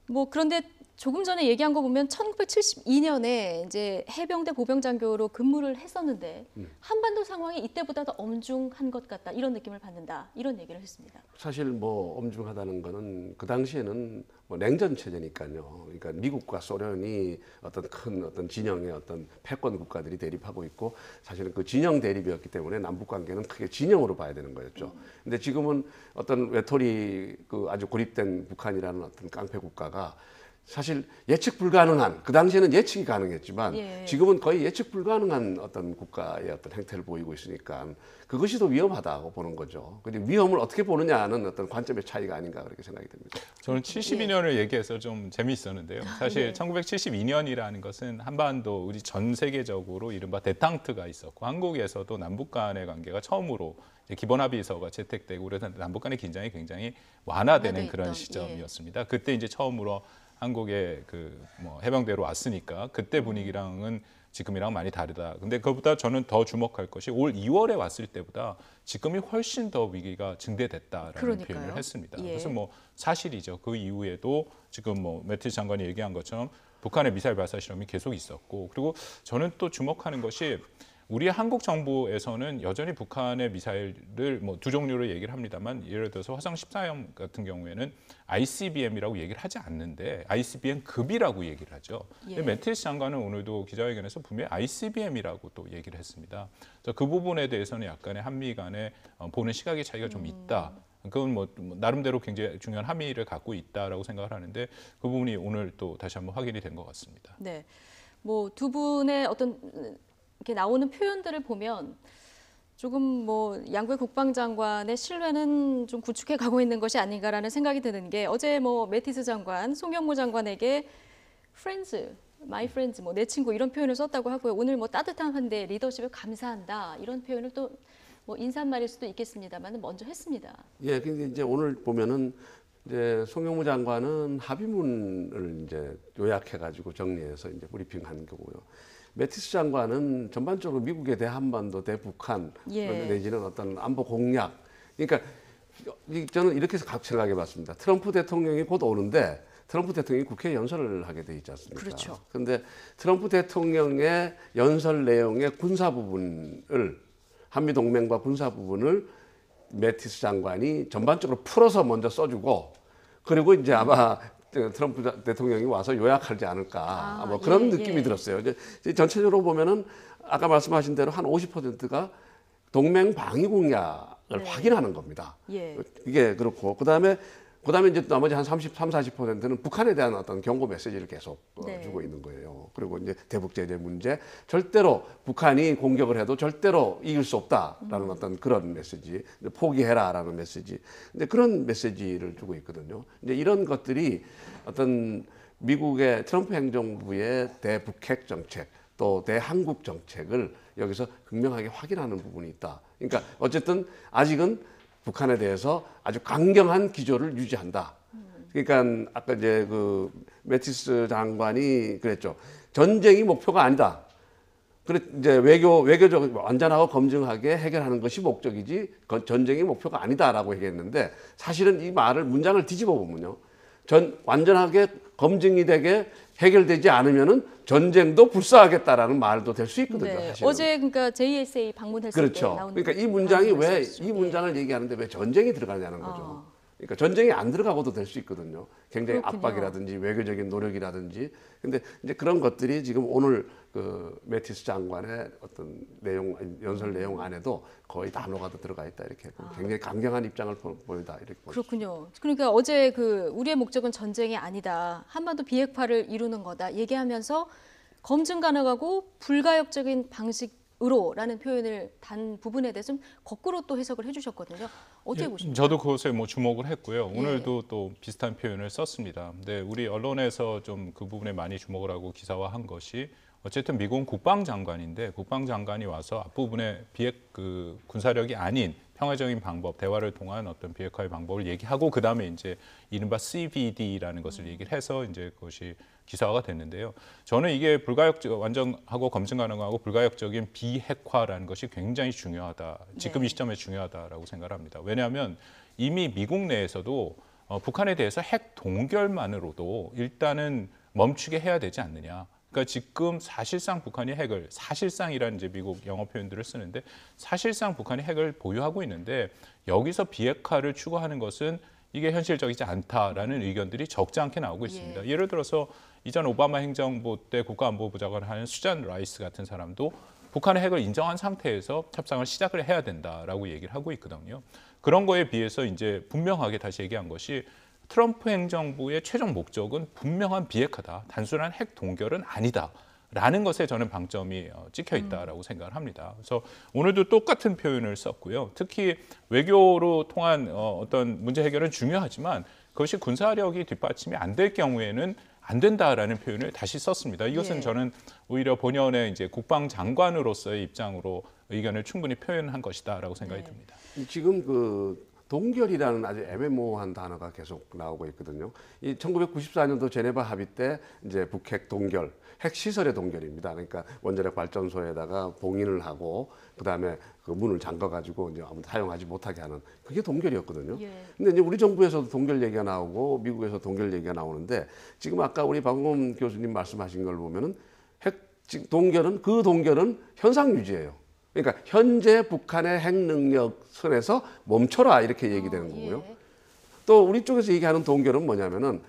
뭐 그런데 조금 전에 얘기한 거 보면 1972년에 이제 해병대 보병장교로 근무를 했었는데 한반도 상황이 이때보다 더 엄중한 것 같다 이런 느낌을 받는다 이런 얘기를 했습니다. 사실 뭐 엄중하다는 거는 그 당시에는 뭐 냉전 체제니까요. 그러니까 미국과 소련이 어떤 큰 어떤 진영의 어떤 패권 국가들이 대립하고 있고 사실은 그 진영 대립이었기 때문에 남북 관계는 크게 진영으로 봐야 되는 거였죠. 근데 지금은 어떤 외톨이 그 아주 고립된 북한이라는 어떤 깡패 국가가 사실 예측 불가능한 그 당시에는 예측이 가능했지만 예. 지금은 거의 예측 불가능한 어떤 국가의 어떤 행태를 보이고 있으니까 그것이 더 위험하다고 보는 거죠. 근데 위험을 어떻게 보느냐는 어떤 관점의 차이가 아닌가 그렇게 생각이 됩니다. 저는 72년을 얘기해서 좀 재미있었는데요. 사실 1972년이라는 것은 한반도 우리 전 세계적으로 이른바 대탕트가 있었고 한국에서도 남북 간의 관계가 처음으로 이제 기본 합의서가 채택되고 그래서 남북 간의 긴장이 굉장히 완화되는 완화돼 그런 있던, 시점이었습니다. 그때 이제 처음으로 한국의 그 뭐 해병대로 왔으니까 그때 분위기랑은 지금이랑 많이 다르다. 근데 그것보다 저는 더 주목할 것이 올 2월에 왔을 때보다 지금이 훨씬 더 위기가 증대됐다라는 그러니까요. 표현을 했습니다. 예. 그래서 뭐 사실이죠. 그 이후에도 지금 뭐 매티스 장관이 얘기한 것처럼 북한의 미사일 발사 실험이 계속 있었고 그리고 저는 또 주목하는 것이 우리 한국 정부에서는 여전히 북한의 미사일을 뭐 두 종류로 얘기를 합니다만 예를 들어서 화성 14형 같은 경우에는 ICBM이라고 얘기를 하지 않는데 ICBM급이라고 얘기를 하죠. 근데 예. 매티스 장관은 오늘도 기자회견에서 분명히 ICBM이라고 또 얘기를 했습니다. 그래서 그 부분에 대해서는 약간의 한미 간의 보는 시각의 차이가 좀 있다. 그건 뭐 나름대로 굉장히 중요한 함의를 갖고 있다라고 생각을 하는데 그 부분이 오늘 또 다시 한번 확인이 된 것 같습니다. 네. 뭐 두 분의 어떤 이렇게 나오는 표현들을 보면 조금 뭐 양국의 국방장관의 신뢰는 좀 구축해 가고 있는 것이 아닌가라는 생각이 드는 게 어제 뭐 매티스 장관, 송영무 장관에게 friends, my friends, 뭐 내 친구 이런 표현을 썼다고 하고요. 오늘 뭐 따뜻한 환대, 리더십을 감사한다 이런 표현을 또 뭐 인사말일 수도 있겠습니다만 먼저 했습니다. 예, 근데 이제 오늘 보면은 이제 송영무 장관은 합의문을 이제 요약해가지고 정리해서 이제 브리핑한 거고요. 매티스 장관은 전반적으로 미국의 대한반도, 대북한 예. 내지는 어떤 안보 공약. 그러니까 저는 이렇게 생각해봤습니다. 트럼프 대통령이 곧 오는데 트럼프 대통령이 국회 연설을 하게 돼 있지 않습니까? 그렇죠. 그런데 트럼프 대통령의 연설 내용의 군사 부분을 한미 동맹과 군사 부분을 매티스 장관이 전반적으로 풀어서 먼저 써주고 그리고 이제 아마 트럼프 대통령이 와서 요약하지 않을까 뭐 그런 느낌이 들었어요. 이제 전체적으로 보면은 아까 말씀하신 대로 한 50%가 동맹 방위 공약을 확인하는 겁니다. 예. 이게 그렇고 그다음에 그다음에 이제 나머지 한 40%는 북한에 대한 어떤 경고 메시지를 계속 네. 주고 있는 거예요. 그리고 이제 대북 제재 문제, 절대로 북한이 공격을 해도 절대로 이길 수 없다라는 어떤 그런 메시지, 포기해라라는 메시지, 이제 그런 메시지를 주고 있거든요. 이제 이런 것들이 어떤 미국의 트럼프 행정부의 대북핵 정책, 또 대한국 정책을 여기서 극명하게 확인하는 부분이 있다. 그러니까 어쨌든 아직은 북한에 대해서 아주 강경한 기조를 유지한다. 그러니까 아까 이제 그 매티스 장관이 그랬죠. 전쟁이 목표가 아니다. 그래 이제 외교적 완전하고 검증하게 해결하는 것이 목적이지 전쟁이 목표가 아니다라고 얘기했는데 사실은 이 말을 문장을 뒤집어 보면요. 완전하게 검증이 되게 해결되지 않으면은 전쟁도 불사하겠다라는 말도 될 수 있거든요. 네. 사실은. 어제 그러니까 JSA 방문했을 때 그렇죠. 나온 그러니까 이 문장이 왜 말씀이시죠. 이 문장을 얘기하는데 왜 전쟁이 들어가냐는 거죠. 그러니까 전쟁이 안 들어가고도 될 수 있거든요. 굉장히 그렇군요. 압박이라든지 외교적인 노력이라든지. 근데 이제 그런 것들이 지금 오늘 그 매티스 장관의 어떤 내용 연설 내용 안에도 거의 다 녹아도 들어가 있다 이렇게 굉장히 강경한 입장을 보이다 이렇게 보시죠. 그렇군요. 그러니까 어제 그 우리의 목적은 전쟁이 아니다. 한반도 비핵화를 이루는 거다. 얘기하면서 검증 가능하고 불가역적인 방식으로라는 표현을 단 부분에 대해서 좀 거꾸로 또 해석을 해주셨거든요. 어떻게 보십니까? 저도 그것에 뭐 주목을 했고요. 예. 오늘도 또 비슷한 표현을 썼습니다. 근데 우리 언론에서 좀 그 부분에 많이 주목을 하고 기사화한 것이 어쨌든 미국은 국방장관인데 국방장관이 와서 앞부분에 비핵 그 군사력이 아닌 평화적인 방법, 대화를 통한 어떤 비핵화의 방법을 얘기하고 그 다음에 이제 이른바 CVD라는 것을 얘기를 해서 이제 그것이 기사화가 됐는데요. 저는 이게 불가역적 완전하고 검증 가능하고 불가역적인 비핵화라는 것이 굉장히 중요하다. 지금 이 시점에 중요하다라고 생각을 합니다. 왜냐하면 이미 미국 내에서도 북한에 대해서 핵 동결만으로도 일단은 멈추게 해야 되지 않느냐. 그러니까 지금 사실상 북한이 핵을 사실상이라는 이제 미국 영어 표현들을 쓰는데 사실상 북한이 핵을 보유하고 있는데 여기서 비핵화를 추구하는 것은 이게 현실적이지 않다라는 의견들이 적지 않게 나오고 있습니다. 예. 예를 들어서 이전 오바마 행정부 때 국가안보부 장관을 하는 수잔 라이스 같은 사람도 북한의 핵을 인정한 상태에서 협상을 시작을 해야 된다라고 얘기를 하고 있거든요. 그런 거에 비해서 이제 분명하게 다시 얘기한 것이 트럼프 행정부의 최종 목적은 분명한 비핵화다. 단순한 핵 동결은 아니다. 라는 것에 저는 방점이 찍혀 있다라고 생각을 합니다. 그래서 오늘도 똑같은 표현을 썼고요. 특히 외교로 통한 어떤 문제 해결은 중요하지만 그것이 군사력이 뒷받침이 안 될 경우에는 안 된다라는 표현을 다시 썼습니다. 이것은 예. 저는 오히려 본연의 이제 국방장관으로서의 입장으로 의견을 충분히 표현한 것이다라고 생각이 듭니다. 지금 그 동결이라는 아주 애매모호한 단어가 계속 나오고 있거든요. 이 1994년도 제네바 합의 때 이제 북핵 동결, 핵 시설의 동결입니다. 그러니까 원자력 발전소에다가 봉인을 하고 그다음에 그 문을 잠가 가지고 이제 아무도 사용하지 못하게 하는 그게 동결이었거든요. 예. 근데 이제 우리 정부에서도 동결 얘기가 나오고 미국에서 동결 얘기가 나오는데 지금 아까 우리 박범 교수님 말씀하신 걸 보면은 동결은 그 동결은 현상 유지예요. 그러니까 현재 북한의 핵 능력 선에서 멈춰라 이렇게 얘기되는 거고요. 예. 또 우리 쪽에서 얘기하는 동결은 뭐냐면은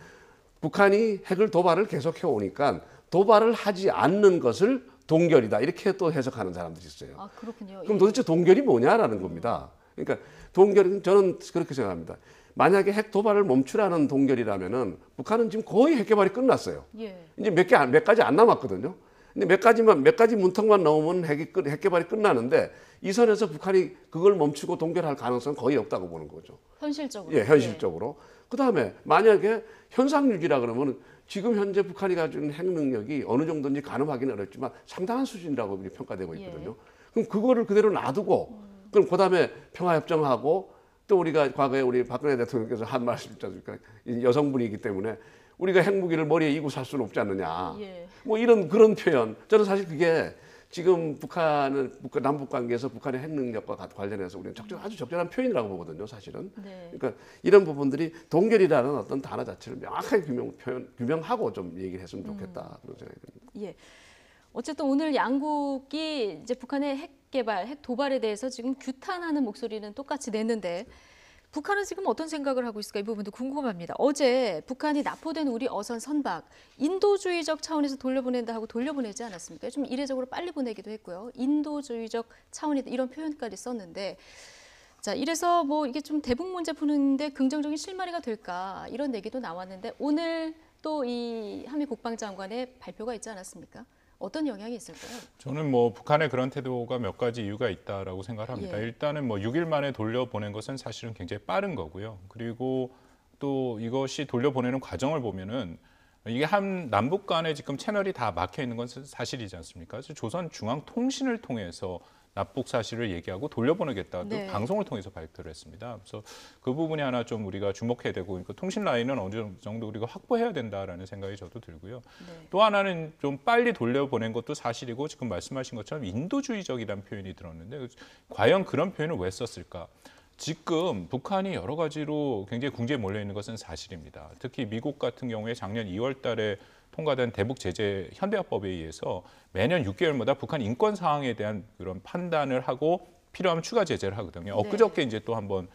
북한이 핵을 도발을 계속해 오니까 도발을 하지 않는 것을 동결이다 이렇게 또 해석하는 사람들이 있어요. 아 그렇군요. 그럼 예. 도대체 동결이 뭐냐라는 겁니다. 그러니까 동결은 저는 그렇게 생각합니다. 만약에 핵 도발을 멈추라는 동결이라면은 북한은 지금 거의 핵 개발이 끝났어요. 예. 이제 몇 가지 안 남았거든요. 근데 몇 가지 문턱만 넘으면 핵 개발이 끝나는데 이 선에서 북한이 그걸 멈추고 동결할 가능성은 거의 없다고 보는 거죠. 현실적으로. 예, 현실적으로. 그다음에 만약에 현상 유지라 그러면 지금 현재 북한이 가지고 있는 핵 능력이 어느 정도인지 가늠하기는 어렵지만 상당한 수준이라고 평가되고 있거든요. 그럼 그거를 그대로 놔두고 그럼 그다음에 평화협정하고 또 우리가 과거에 우리 박근혜 대통령께서 한 말씀 있지 않습니까? 여성분이기 때문에 우리가 핵무기를 머리에 이고 살 수는 없지 않느냐. 예. 뭐 그런 표현. 저는 사실 그게 지금 남북 관계에서 북한의 핵 능력과 관련해서 우리는 아주 적절한 표현이라고 보거든요, 사실은. 네. 그러니까 이런 부분들이 동결이라는 어떤 단어 자체를 명확하게 규명하고 좀 얘기를 했으면 좋겠다 그런 생각이 듭니다. 예. 어쨌든 오늘 양국이 이제 북한의 핵 개발, 핵 도발에 대해서 지금 규탄하는 목소리는 똑같이 냈는데 북한은 지금 어떤 생각을 하고 있을까 이 부분도 궁금합니다. 어제 북한이 납포된 우리 어선 선박 인도주의적 차원에서 돌려보낸다 하고 돌려보내지 않았습니까? 좀 이례적으로 빨리 보내기도 했고요. 인도주의적 차원이다 이런 표현까지 썼는데 자, 이래서 뭐 이게 좀 대북 문제 푸는데 긍정적인 실마리가 될까 이런 얘기도 나왔는데 오늘 또 이 한미 국방장관의 발표가 있지 않았습니까? 어떤 영향이 있을까요? 저는 뭐 북한의 그런 태도가 몇 가지 이유가 있다라고 생각을 합니다. 예. 일단은 뭐 6일 만에 돌려보낸 것은 사실은 굉장히 빠른 거고요. 그리고 또 이것이 돌려보내는 과정을 보면은 이게 한 남북 간에 지금 채널이 다 막혀 있는 건 사실이지 않습니까? 그래서 조선중앙통신을 통해서 납북 사실을 얘기하고 돌려보내겠다고 네. 방송을 통해서 발표를 했습니다. 그래서 그 부분이 하나 좀 우리가 주목해야 되고 그러니까 통신 라인은 어느 정도 우리가 확보해야 된다라는 생각이 저도 들고요. 네. 또 하나는 좀 빨리 돌려보낸 것도 사실이고 지금 말씀하신 것처럼 인도주의적이라는 표현이 들었는데 과연 그런 표현을 왜 썼을까? 지금 북한이 여러 가지로 굉장히 궁지에 몰려 있는 것은 사실입니다. 특히 미국 같은 경우에 작년 2월 달에 통과된 대북 제재 현대화법에 의해서 매년 6개월마다 북한 인권 사항에 대한 그런 판단을 하고 필요하면 추가 제재를 하거든요. 네. 엊그저께 이제 또 한번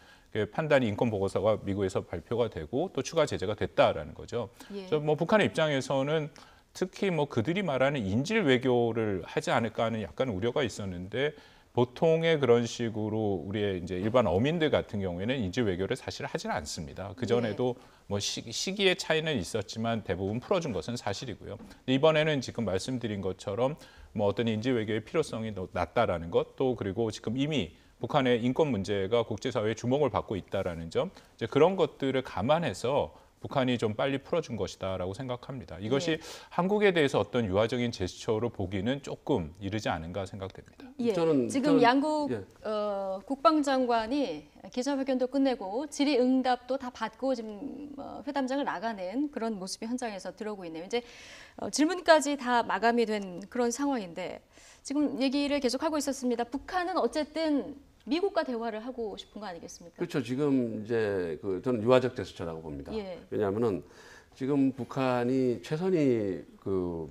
판단이 인권 보고서가 미국에서 발표가 되고 또 추가 제재가 됐다라는 거죠. 예. 그래서 뭐 북한의 입장에서는 특히 뭐 그들이 말하는 인질 외교를 하지 않을까 하는 약간 우려가 있었는데 보통의 그런 식으로 우리의 이제 일반 어민들 같은 경우에는 인질 외교를 사실 하지는 않습니다. 그 전에도 뭐 시기의 차이는 있었지만 대부분 풀어준 것은 사실이고요. 이번에는 지금 말씀드린 것처럼 뭐 어떤 인질 외교의 필요성이 낮다라는 것, 또 그리고 지금 이미 북한의 인권 문제가 국제사회의 주목을 받고 있다라는 점, 이제 그런 것들을 감안해서 북한이 좀 빨리 풀어준 것이다라고 생각합니다. 이것이 예. 한국에 대해서 어떤 유화적인 제스처로 보기는 조금 이르지 않은가 생각됩니다. 예. 지금 양국 국방장관이 기자회견도 끝내고 질의응답도 다 받고 지금 회담장을 나가는 그런 모습이 현장에서 들어오고 있네요. 이제 질문까지 다 마감이 된 그런 상황인데 지금 얘기를 계속하고 있었습니다. 북한은 어쨌든 미국과 대화를 하고 싶은 거 아니겠습니까? 그렇죠. 지금 이제 저는 유화적 제스처라고 봅니다. 예. 왜냐하면은 지금 북한이 최선희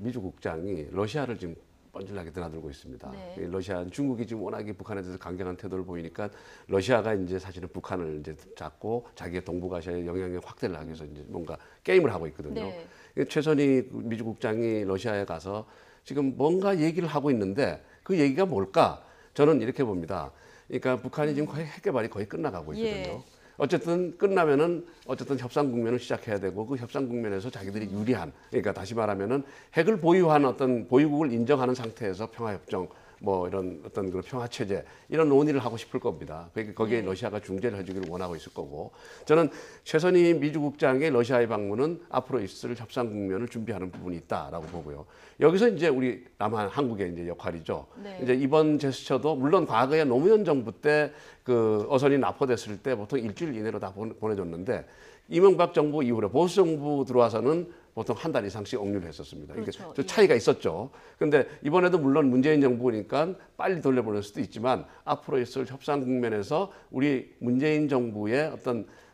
미주 국장이 러시아를 지금 뻔질나게 드나들고 있습니다. 네. 중국이 지금 워낙에 북한에 대해서 강경한 태도를 보이니까 러시아가 이제 사실은 북한을 이제 잡고 자기의 동북아시아의 영향력 확대를 하기 위해서 이제 뭔가 게임을 하고 있거든요. 네. 최선희 미주 국장이 러시아에 가서 지금 뭔가 얘기를 하고 있는데 그 얘기가 뭘까? 저는 이렇게 봅니다. 그러니까 북한이 지금 거의 핵 개발이 거의 끝나가고 있거든요. 예. 어쨌든 끝나면은 어쨌든 협상 국면을 시작해야 되고 그 협상 국면에서 자기들이 유리한, 그러니까 다시 말하면은 핵을 보유한 어떤 보유국을 인정하는 상태에서 평화협정 뭐 이런 어떤 그런 평화 체제 이런 논의를 하고 싶을 겁니다. 그러니까 거기에 러시아가 중재를 해주기를 원하고 있을 거고, 저는 최선희 미주 국장의 러시아의 방문은 앞으로 있을 협상 국면을 준비하는 부분이 있다라고 보고요. 여기서 이제 우리 남한 한국의 이제 역할이죠. 네. 이제 이번 제스처도 물론 과거에 노무현 정부 때 어선이 납포됐을 때 보통 일주일 이내로 다 보내줬는데 이명박 정부 이후에 보수 정부 들어와서는 보통 한 달 이상씩 억류를 했었습니다. 그렇죠. 그러니까 좀 차이가 있었죠. 그런데 이번에도 물론 문재인 정부니까 빨리 돌려보낼 수도 있지만 앞으로 있을 협상 국면에서 우리 문재인 정부의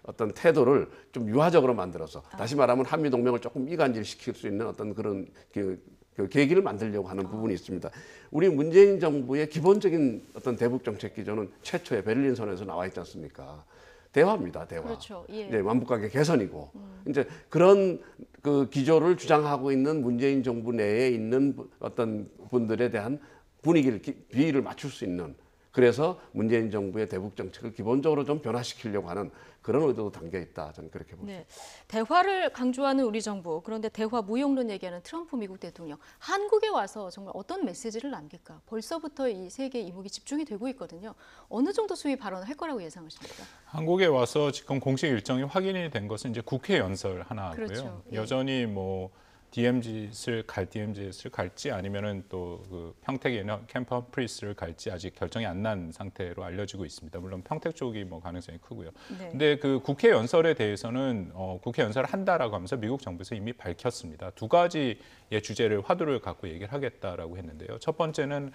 어떤 태도를 좀 유화적으로 만들어서 다시 말하면 한미 동맹을 조금 이간질시킬 수 있는 어떤 그런 그 계기를 만들려고 하는 부분이 있습니다. 우리 문재인 정부의 기본적인 어떤 대북 정책 기조는 최초의 베를린 선언에서 나와 있지 않습니까? 대화입니다, 대화. 그렇죠. 예. 이제 남북관계 개선이고 이제 그런 그 기조를 주장하고 있는 문재인 정부 내에 있는 어떤 분들에 대한 분위기를 비위를 맞출 수 있는, 그래서 문재인 정부의 대북 정책을 기본적으로 좀 변화시키려고 하는 그런 의도도 담겨 있다. 저는 그렇게 봅니다. 네. 대화를 강조하는 우리 정부, 그런데 대화 무용론 얘기하는 트럼프 미국 대통령, 한국에 와서 정말 어떤 메시지를 남길까? 벌써부터 이 세계 이목이 집중이 되고 있거든요. 어느 정도 수위 발언을 할 거라고 예상하십니까? 한국에 와서 지금 공식 일정이 확인이 된 것은 이제 국회 연설 하나 하고요. 그렇죠. 예. 여전히 뭐 DMZ를 갈지 아니면은 또 그 평택에 있는 캠프 험프리스를 갈지 아직 결정이 안 난 상태로 알려지고 있습니다. 물론 평택 쪽이 뭐 가능성이 크고요. 네. 근데 그 국회 연설에 대해서는 국회 연설을 한다라고 하면서 미국 정부에서 이미 밝혔습니다. 두 가지의 주제를 화두를 갖고 얘기를 하겠다라고 했는데요. 첫 번째는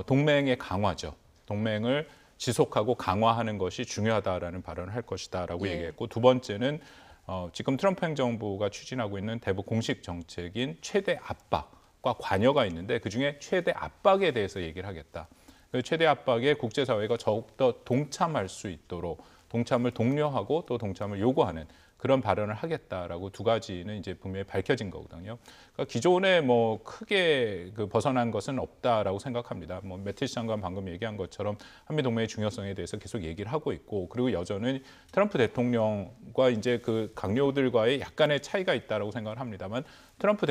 동맹의 강화죠. 동맹을 지속하고 강화하는 것이 중요하다라는 발언을 할 것이다라고 예. 얘기했고, 두 번째는 지금 트럼프 행정부가 추진하고 있는 대북 공식 정책인 최대 압박과 관여가 있는데 그중에 최대 압박에 대해서 얘기를 하겠다. 그 최대 압박에 국제사회가 더욱더 동참할 수 있도록 동참을 독려하고 또 동참을 요구하는 그런 발언을 하겠다라고 두 가지는 이제 분명히 밝혀진 거거든요. 그러니까 기존에 뭐 크게 벗어난 것은 없다라고 생각합니다. 뭐 매티스 장관 방금 얘기한 것처럼 한미 동맹의 중요성에 대해서 계속 얘기를 하고 있고, 그리고 여전히 트럼프 대통령과 이제 그 강요들과의 약간의 차이가 있다라고 생각을 합니다만, 트럼프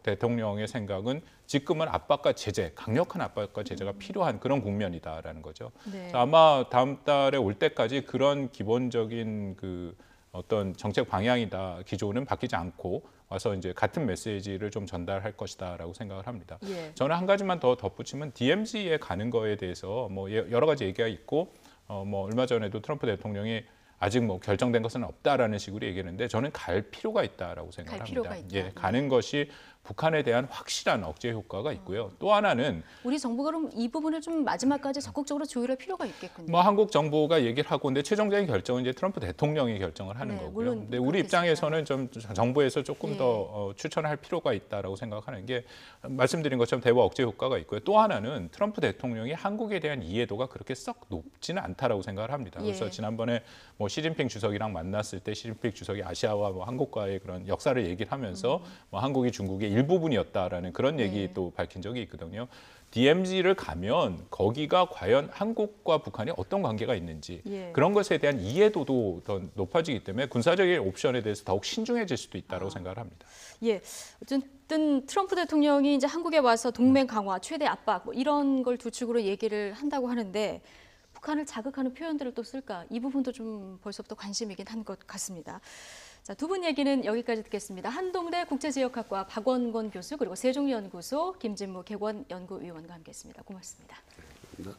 대통령의 생각은 지금은 압박과 제재, 강력한 압박과 제재가 필요한 그런 국면이다라는 거죠. 네. 아마 다음 달에 올 때까지 그런 기본적인 그 어떤 정책 방향이다, 기조는 바뀌지 않고 와서 이제 같은 메시지를 좀 전달할 것이다라고 생각을 합니다. 예. 저는 한 가지만 더 덧붙이면 DMZ에 가는 거에 대해서 뭐 여러 가지 얘기가 있고, 뭐 얼마 전에도 트럼프 대통령이 아직 뭐 결정된 것은 없다라는 식으로 얘기했는데, 저는 갈 필요가 있다라고 생각합니다. 필요가 있다. 예, 가는 것이 북한에 대한 확실한 억제 효과가 있고요. 또 하나는 우리 정부가 그럼 이 부분을 좀 마지막까지 적극적으로 조율할 필요가 있겠군요. 뭐 한국 정부가 얘기를 하고, 근데 최종적인 결정은 이제 트럼프 대통령이 결정을 하는 네, 거고요. 물론 근데 우리 그렇겠습니다. 입장에서는 좀 정부에서 조금 예. 더 추천할 필요가 있다라고 생각하는 게, 말씀드린 것처럼 대화 억제 효과가 있고요. 또 하나는 트럼프 대통령이 한국에 대한 이해도가 그렇게 썩 높지는 않다라고 생각을 합니다. 그래서 예. 지난번에 뭐 시진핑 주석이랑 만났을 때 시진핑 주석이 아시아와 뭐 한국과의 그런 역사를 얘기를 하면서 뭐 한국이 중국의 일부분이었다라는 그런 얘기 또 밝힌 적이 있거든요. DMZ를 가면 거기가 과연 한국과 북한이 어떤 관계가 있는지, 예. 그런 것에 대한 이해도도 더 높아지기 때문에 군사적인 옵션에 대해서 더욱 신중해질 수도 있다고 생각을 합니다. 예, 어쨌든 트럼프 대통령이 이제 한국에 와서 동맹 강화, 최대 압박 뭐 이런 걸 두 축으로 얘기를 한다고 하는데, 북한을 자극하는 표현들을 또 쓸까? 이 부분도 좀 벌써부터 관심이긴 한 것 같습니다. 자, 두 분 얘기는 여기까지 듣겠습니다. 한동대 국제지역학과 박원권 교수, 그리고 세종연구소 김진무 객원연구위원과 함께했습니다. 고맙습니다. 네.